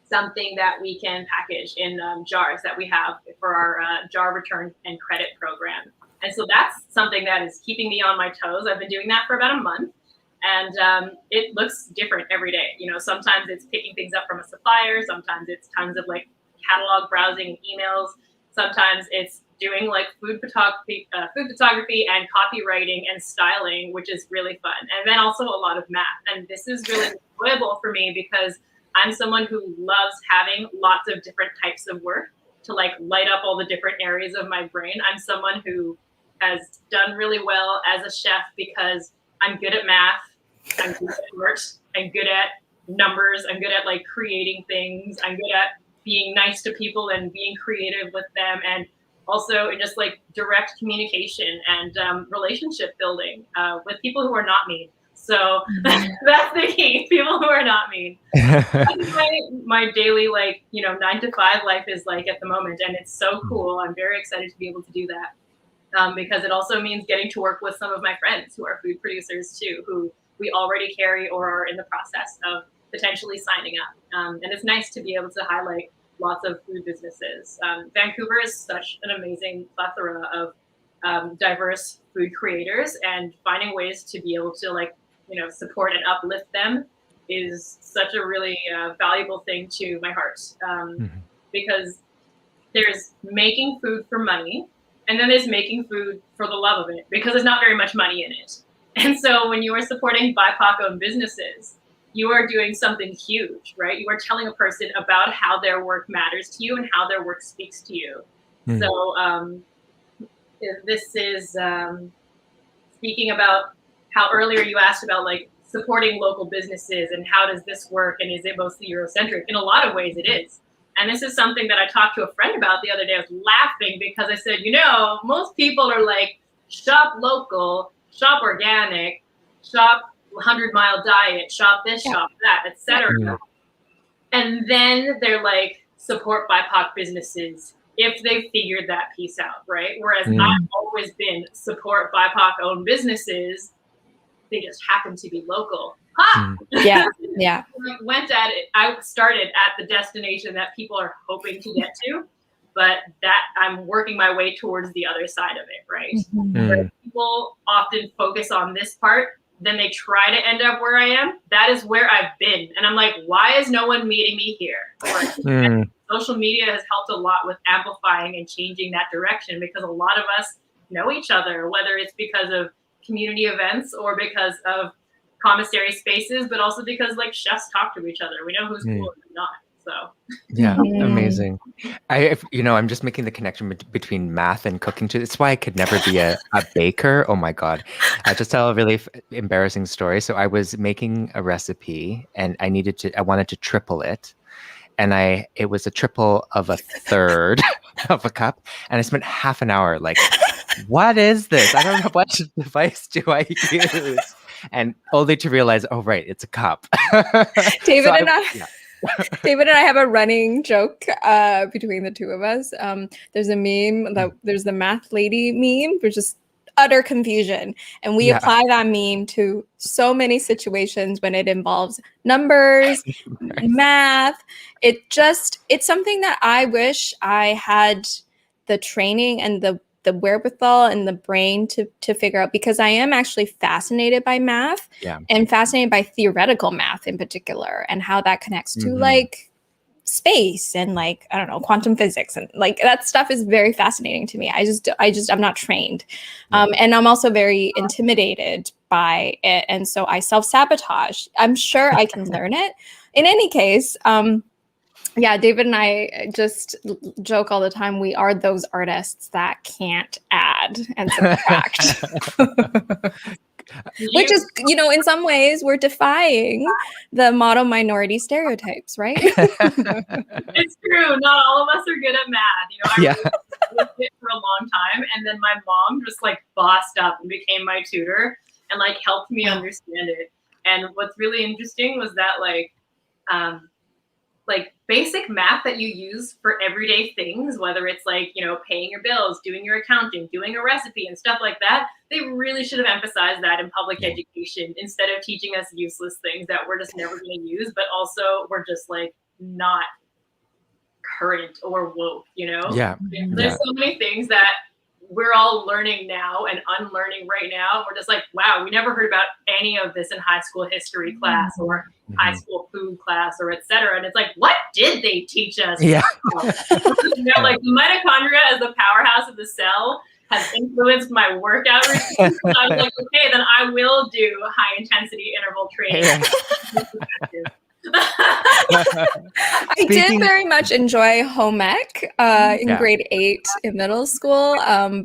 something that we can package in jars that we have for our jar return and credit program. And so that's something that is keeping me on my toes. I've been doing that for about a month, and it looks different every day. You know, sometimes it's picking things up from a supplier. Sometimes it's tons of like catalog browsing and emails. Sometimes it's doing like food photography and copywriting and styling, which is really fun. And then also a lot of math. And this is really enjoyable for me because I'm someone who loves having lots of different types of work to like light up all the different areas of my brain. I'm someone who has done really well as a chef because I'm good at math, I'm good at art, I'm good at numbers, I'm good at like creating things, I'm good at being nice to people and being creative with them, and also just like direct communication and relationship building with people who are not me. So that's the key, people who are not me. That's my daily, like, you know, 9 to 5 life is like at the moment, and it's so cool. I'm very excited to be able to do that. because it also means getting to work with some of my friends who are food producers too, who we already carry or are in the process of potentially signing up. And it's nice to be able to highlight lots of food businesses. Vancouver is such an amazing plethora of diverse food creators, and finding ways to be able to support and uplift them is such a really valuable thing to my heart. Because there's making food for money, and then there's making food for the love of it, because there's not very much money in it. And so when you are supporting BIPOC-owned businesses, you are doing something huge, right? You are telling a person about how their work matters to you and how their work speaks to you. So this is speaking about how earlier you asked about supporting local businesses and how does this work, and is it mostly Eurocentric? In a lot of ways it is. And this is something that I talked to a friend about the other day. I was laughing because I said, most people are like, shop local, shop organic, shop 100-mile diet, shop this, shop that, etc. And then they're like, support BIPOC businesses if they figured that piece out, right? Whereas I've always been support BIPOC-owned businesses. They just happen to be local. Yeah. Went at it. I started at the destination that people are hoping to get to, but that I'm working my way towards the other side of it, right? Where people often focus on this part, then they try to end up where I am. That is where I've been. And I'm like, why is no one meeting me here? And social media has helped a lot with amplifying and changing that direction, because a lot of us know each other, whether it's because of community events or because of commissary spaces, but also because chefs talk to each other. We know who's cool and who's not. So yeah, amazing. I'm just making the connection between math and cooking too. It's why I could never be a baker. Oh my God. I just tell a really embarrassing story. So I was making a recipe and I wanted to triple it. And it was a triple of a third of a cup. And I spent half an hour what is this? I don't know, what device do I use? And only to realize, oh, right, it's a cup. David and I have a running joke between the two of us. There's a meme, there's the math lady meme, which is utter confusion. And we apply that meme to so many situations when it involves numbers, math. It's something that I wish I had the training and the wherewithal and the brain to figure out, because I am actually fascinated by math and fascinated by theoretical math in particular, and how that connects to space and quantum physics, and that stuff is very fascinating to me. I'm not trained. And I'm also very intimidated by it. And so I self-sabotage. I'm sure I can learn it. In any case, David and I just joke all the time. We are those artists that can't add and subtract. Which is, in some ways, we're defying the model minority stereotypes, right? It's true. Not all of us are good at math. I was it for a long time, and then my mom just bossed up and became my tutor and helped me understand it. And what's really interesting was that basic math that you use for everyday things, whether it's paying your bills, doing your accounting, doing a recipe and stuff like that, they really should have emphasized that in public education instead of teaching us useless things that we're just never going to use, but also we're just not current or woke, There's so many things that we're all learning now and unlearning right now. We're just wow, we never heard about any of this in high school history class or high school food class or etc. And it's what did they teach us? The mitochondria as the powerhouse of the cell has influenced my workout routine. So I was okay, then I will do high intensity interval training. I did very much enjoy home ec in grade 8 in middle school,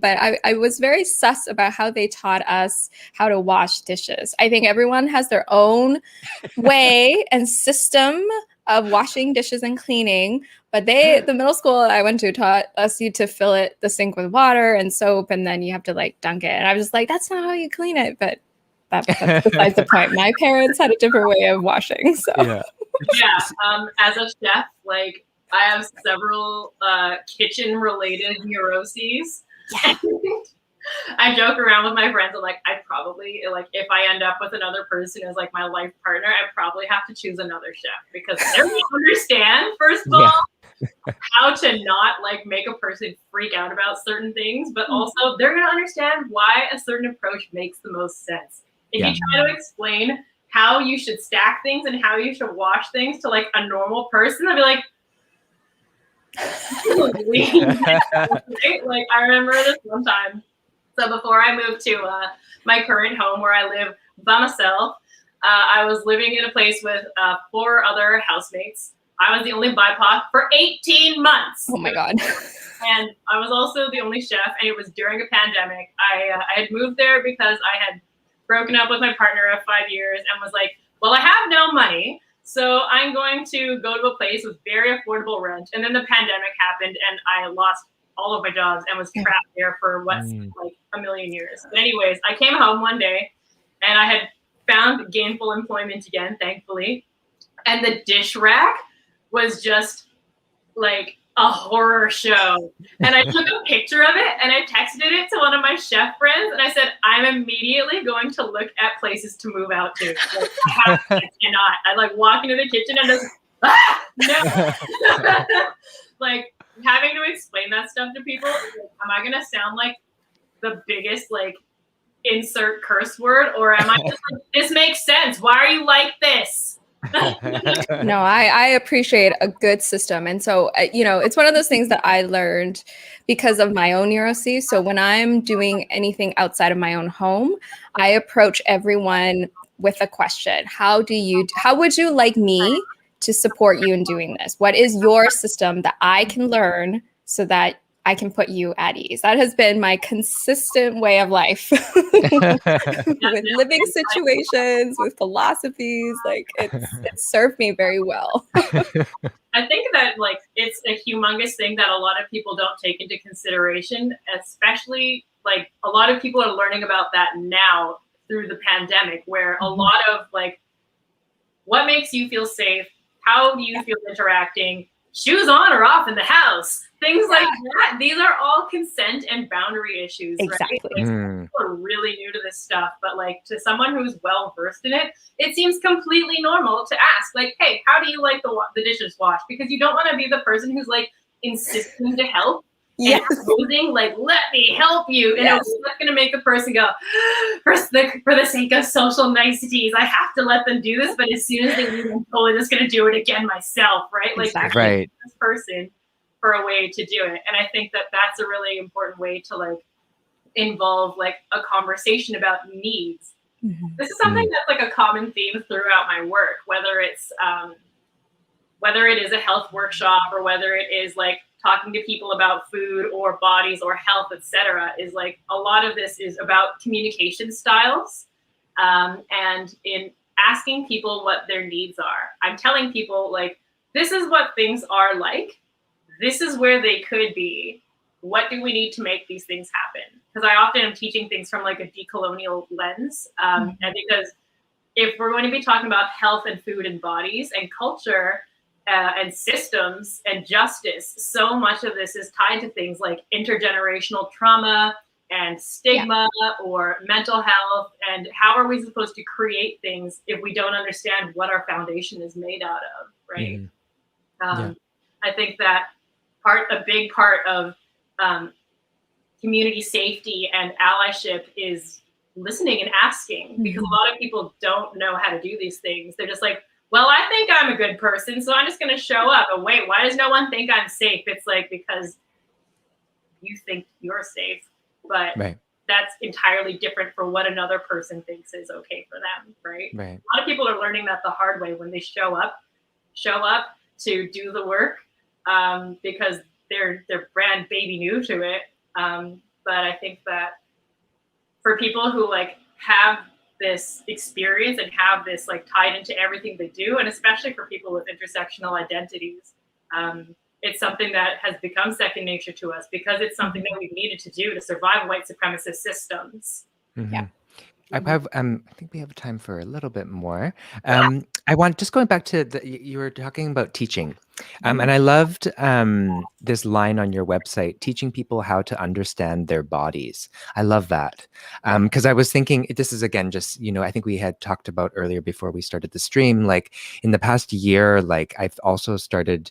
but I was very sus about how they taught us how to wash dishes. I think everyone has their own way and system of washing dishes and cleaning, but the middle school I went to taught us to fill the sink with water and soap, and then you have to dunk it. And I was just that's not how you clean it, but that's besides the point. My parents had a different way of washing, so. As a chef, I have several kitchen-related neuroses. I joke around with my friends. I'm like, I probably, like, if I end up with another person as like my life partner, I probably have to choose another chef because they don't understand, first of all, how to not like make a person freak out about certain things, but also they're going to understand why a certain approach makes the most sense. If you try to explain how you should stack things and how you should wash things to like a normal person, they'll be like, right? Like I remember this one time. So before I moved to my current home where I live by myself, I was living in a place with 4 other housemates. I was the only BIPOC for 18 months. Oh my God. And I was also the only chef, and it was during a pandemic. I had moved there because I had broken up with my partner of 5 years and was like, well, I have no money, so I'm going to go to a place with very affordable rent. And then the pandemic happened, and I lost all of my jobs and was trapped there for what's like a million years. But anyways, I came home one day, and I had found gainful employment again, thankfully. And the dish rack was just like a horror show. And I took a picture of it and I texted it to one of my chef friends and I said, I'm immediately going to look at places to move out to. Like, I cannot. I like walk into the kitchen and just, no. Like having to explain that stuff to people, like, am I going to sound like the biggest like insert curse word, or am I just like, this makes sense? Why are you like this? No, I appreciate a good system. And so, it's one of those things that I learned because of my own neuroses. So when I'm doing anything outside of my own home, I approach everyone with a question. How would you like me to support you in doing this? What is your system that I can learn so that I can put you at ease? That has been my consistent way of life with living situations, with philosophies. Like it's served me very well. I think that like it's a humongous thing that a lot of people don't take into consideration, especially like a lot of people are learning about that now through the pandemic, where a lot of like what makes you feel safe, how do you feel interacting, shoes on or off in the house, things like that. These are all consent and boundary issues, Exactly. right? Like, people are really new to this stuff, but like to someone who's well versed in it, it seems completely normal to ask, like, hey, how do you like the dishes washed? Because you don't want to be the person who's like insisting to help. And posing like, let me help you. And it's not going to make the person go, for the sake of social niceties, I have to let them do this. But as soon as they leave, I'm totally just going to do it again myself, right? Like, this person for a way to do it. And I think that that's a really important way to like involve like a conversation about needs. This is something that's like a common theme throughout my work, whether it is a health workshop or whether it is like talking to people about food or bodies or health, etc., is like a lot of this is about communication styles, and in asking people what their needs are. I'm telling people like, this is what things are like. This is where they could be. What do we need to make these things happen? Because I often am teaching things from like a decolonial lens, and because if we're going to be talking about health and food and bodies and culture, and systems and justice, so much of this is tied to things like intergenerational trauma and stigma or mental health. And how are we supposed to create things if we don't understand what our foundation is made out of, right? I think that a big part of community safety and allyship is listening and asking, because a lot of people don't know how to do these things. They're just like, well, I think I'm a good person, so I'm just going to show up. But wait, why does no one think I'm safe? It's like, because you think you're safe, but that's entirely different for what another person thinks is okay for them, right? A lot of people are learning that the hard way when they show up to do the work, because they're brand baby new to it. But I think that for people who like have this experience and have this like tied into everything they do, and especially for people with intersectional identities, it's something that has become second nature to us because it's something that we've needed to do to survive white supremacist systems. I think we have time for a little bit more. I want just going back to you were talking about teaching, and I loved this line on your website, teaching people how to understand their bodies. I love that because I was thinking this is again just I think we had talked about earlier before we started the stream, like in the past year, like I've also started.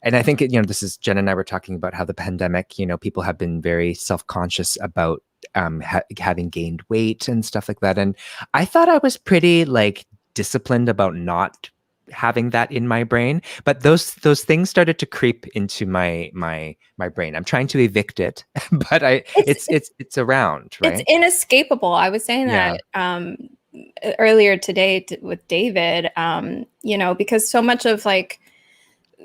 And I think, this is Jen and I were talking about how the pandemic, people have been very self-conscious about having gained weight and stuff like that. And I thought I was pretty like disciplined about not having that in my brain, but those things started to creep into my brain. I'm trying to evict it, but it's around, right? It's inescapable. I was saying that earlier today with David, because so much of like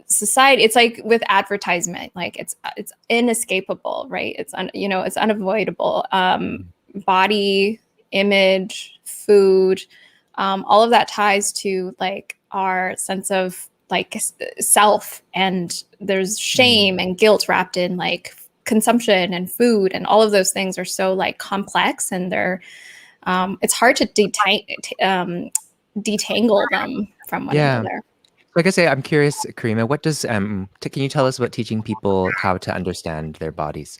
society, it's like with advertisement, like it's inescapable, right? It's it's unavoidable. Body image, food, all of that ties to like our sense of like self, and there's shame and guilt wrapped in like consumption and food, and all of those things are so like complex, and they're it's hard to detangle them from one another. Like I say, I'm curious, Karima, what does can you tell us about teaching people how to understand their bodies?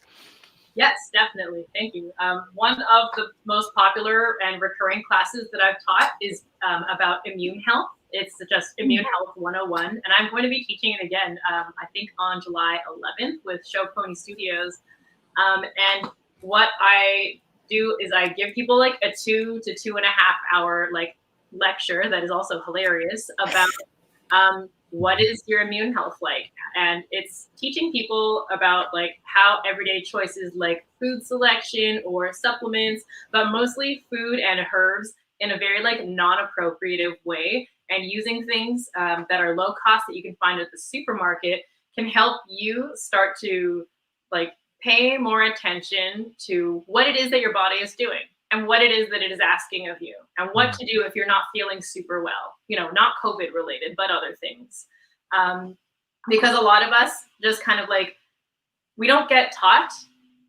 Yes, definitely. Thank you. One of the most popular and recurring classes that I've taught is about immune health. It's just Immune Health 101. And I'm going to be teaching it again, I think on July 11th with Show Pony Studios. And what I do is I give people like a 2 to 2.5 hour like lecture that is also hilarious about what is your immune health like? And it's teaching people about like how everyday choices like food selection or supplements, but mostly food and herbs in a very like non-appropriative way, and using things that are low cost that you can find at the supermarket can help you start to like pay more attention to what it is that your body is doing and what it is that it is asking of you, and what to do if you're not feeling super well, not COVID related, but other things. Because a lot of us just kind of like, we don't get taught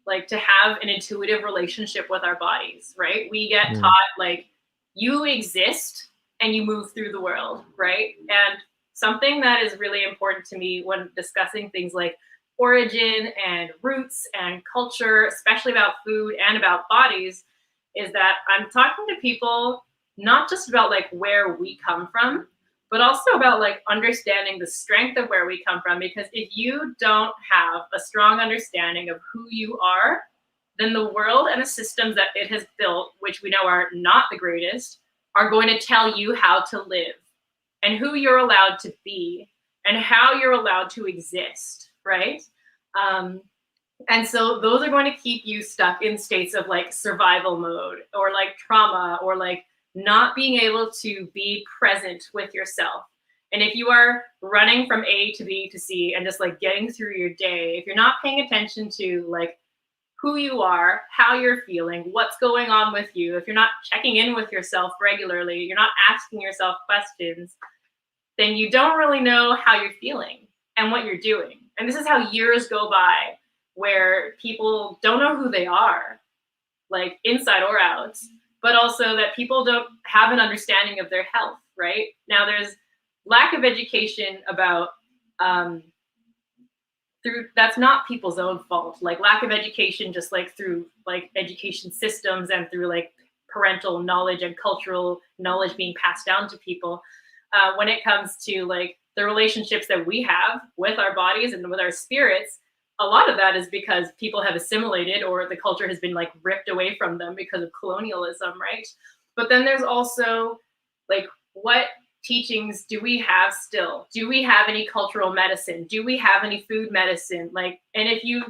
like to have an intuitive relationship with our bodies, right? We get taught like you exist and you move through the world, right? And something that is really important to me when discussing things like origin and roots and culture, especially about food and about bodies, is that I'm talking to people not just about like where we come from, but also about like understanding the strength of where we come from. Because if you don't have a strong understanding of who you are, then the world and the systems that it has built, which we know are not the greatest, are going to tell you how to live and who you're allowed to be and how you're allowed to exist, right? And so those are going to keep you stuck in states of like survival mode or like trauma or like not being able to be present with yourself. And if you are running from A to B to C and just like getting through your day, if you're not paying attention to like who you are, how you're feeling, what's going on with you, if you're not checking in with yourself regularly, you're not asking yourself questions, then you don't really know how you're feeling and what you're doing. And this is how years go by, where people don't know who they are, like inside or out, but also that people don't have an understanding of their health, right? Now there's lack of education about, that's not people's own fault. Like lack of education, just like through like education systems and through like parental knowledge and cultural knowledge being passed down to people. When it comes to like the relationships that we have with our bodies and with our spirits, a lot of that is because people have assimilated or the culture has been like ripped away from them because of colonialism, right? But then there's also like, what teachings do we have still? Do we have any cultural medicine? Do we have any food medicine? Like, and if you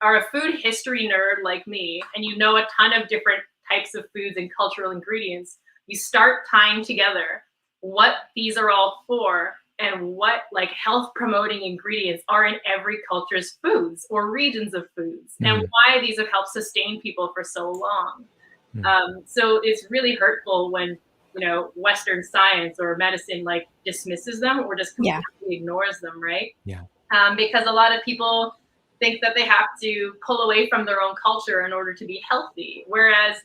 are a food history nerd like me and you know a ton of different types of foods and cultural ingredients, you start tying together what these are all for and what like health promoting ingredients are in every culture's foods or regions of foods, and why these have helped sustain people for so long. So it's really hurtful when Western science or medicine like dismisses them or just completely ignores them, right? Because a lot of people think that they have to pull away from their own culture in order to be healthy, whereas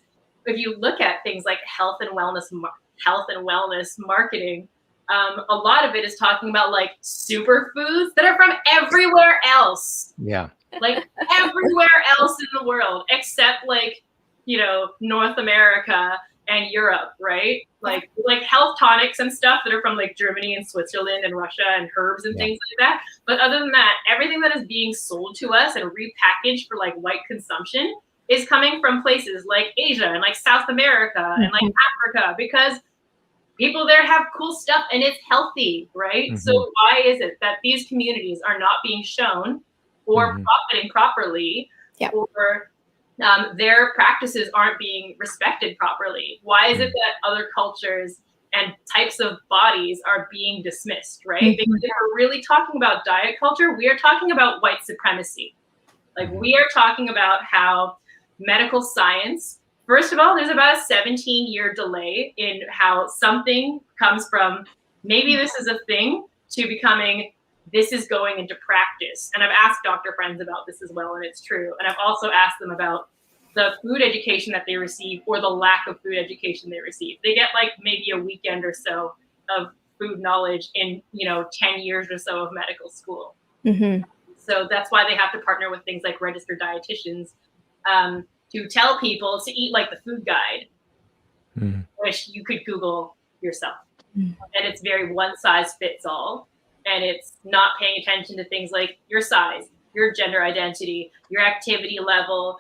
if you look at things like health and wellness marketing, a lot of it is talking about like superfoods that are from everywhere else. Yeah. Like everywhere else in the world, except like, North America and Europe, right? Like health tonics and stuff that are from like Germany and Switzerland and Russia and herbs and things like that. But other than that, everything that is being sold to us and repackaged for like white consumption is coming from places like Asia and like South America and like Africa, because people there have cool stuff and it's healthy, right? So why is it that these communities are not being shown or profiting properly, or their practices aren't being respected properly? Why is it that other cultures and types of bodies are being dismissed, right? Because if we're really talking about diet culture, we are talking about white supremacy. Like we are talking about how medical science, first of all, there's about a 17-year delay in how something comes from maybe this is a thing to becoming this is going into practice. And I've asked doctor friends about this as well, and it's true. And I've also asked them about the food education that they receive or the lack of food education they receive. They get like maybe a weekend or so of food knowledge in, 10 years or so of medical school. So that's why they have to partner with things like registered dietitians to tell people to eat like the food guide, which you could Google yourself. And it's very one size fits all. And it's not paying attention to things like your size, your gender identity, your activity level.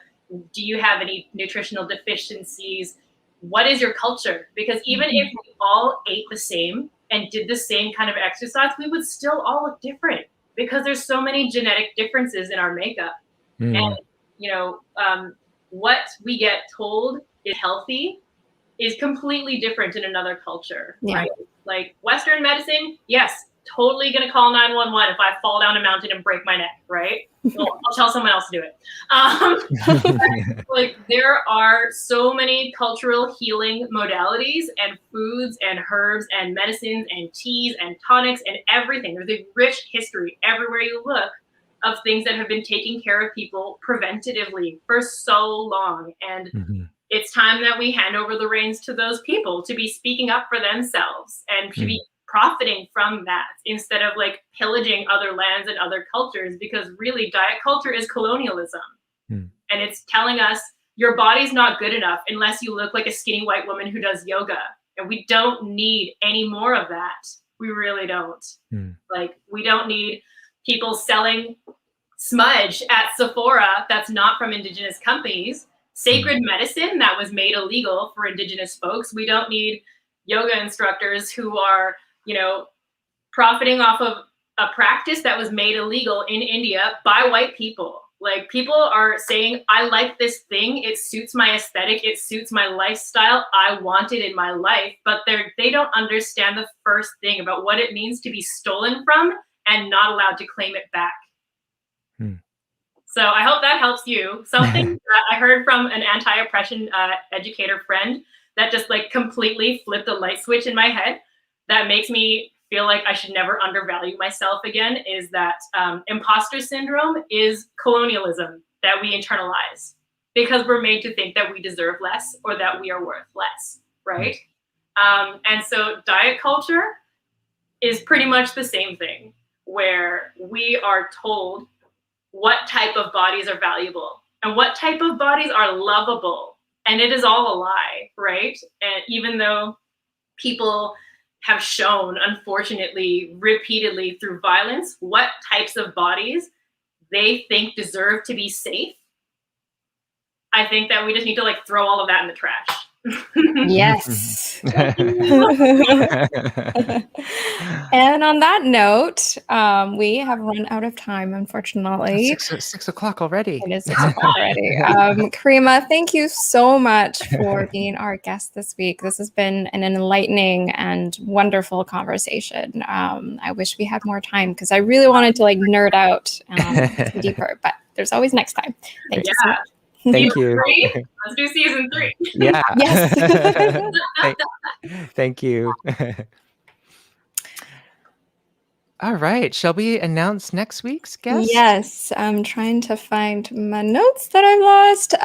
Do you have any nutritional deficiencies? What is your culture? Because even if we all ate the same and did the same kind of exercise, we would still all look different because there's so many genetic differences in our makeup. And, what we get told is healthy is completely different in another culture, right? Like Western medicine, yes, totally going to call 911 if I fall down a mountain and break my neck, right? Well, I'll tell someone else to do it. Like there are so many cultural healing modalities and foods and herbs and medicines and teas and tonics and everything. There's a rich history everywhere you look of things that have been taking care of people preventatively for so long. And it's time that we hand over the reins to those people to be speaking up for themselves and to be profiting from that instead of like pillaging other lands and other cultures, because really diet culture is colonialism. And it's telling us your body's not good enough unless you look like a skinny white woman who does yoga. And we don't need any more of that. We really don't. Like we don't need people selling smudge at Sephora that's not from Indigenous companies, sacred medicine that was made illegal for Indigenous folks. We don't need yoga instructors who are, profiting off of a practice that was made illegal in India by white people. Like people are saying, I like this thing. It suits my aesthetic. It suits my lifestyle. I want it in my life, but they don't understand the first thing about what it means to be stolen from and not allowed to claim it back. So I hope that helps you. Something I heard from an anti-oppression educator friend that just like completely flipped a light switch in my head that makes me feel like I should never undervalue myself again is that imposter syndrome is colonialism that we internalize because we're made to think that we deserve less or that we are worth less, right? And so diet culture is pretty much the same thing, where we are told what type of bodies are valuable and what type of bodies are lovable. And it is all a lie, right? And even though people have shown, unfortunately, repeatedly through violence, what types of bodies they think deserve to be safe, I think that we just need to like throw all of that in the trash. Yes. And on that note, we have run out of time, unfortunately. 6 o'clock already. It is 6 o'clock already. Karima, thank you so much for being our guest this week. This has been an enlightening and wonderful conversation. I wish we had more time because I really wanted to like nerd out deeper, but there's always next time. Thank you so much. Thank you. Let's do season 3. Yeah. Yes. Thank you. All right. Shall we announce next week's guest? Yes, I'm trying to find my notes that I lost.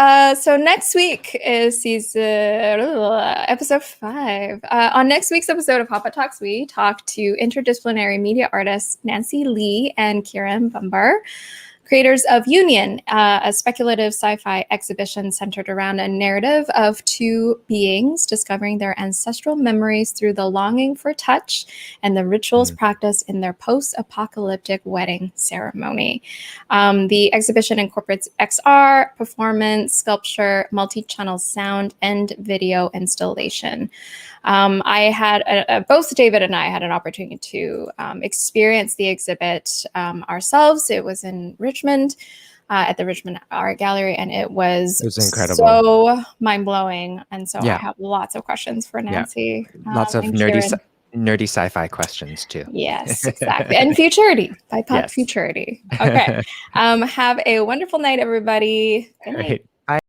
So next week is episode 5. On next week's episode of Hot Pot Talks, we talk to interdisciplinary media artists Nancy Lee and Kieran Bumbar, creators of Union, a speculative sci-fi exhibition centered around a narrative of two beings discovering their ancestral memories through the longing for touch and the rituals practiced in their post-apocalyptic wedding ceremony. The exhibition incorporates XR, performance, sculpture, multi-channel sound, and video installation. I had both David and I had an opportunity to experience the exhibit ourselves. It was in Richmond at the Richmond Art Gallery, and it was incredible, so mind-blowing. And so Yeah. I have lots of questions for Nancy. Lots of and nerdy sci-fi questions too. Yes, exactly. And futurity, BIPOC Yes. futurity. Okay. Have a wonderful night, everybody. Good night. Right.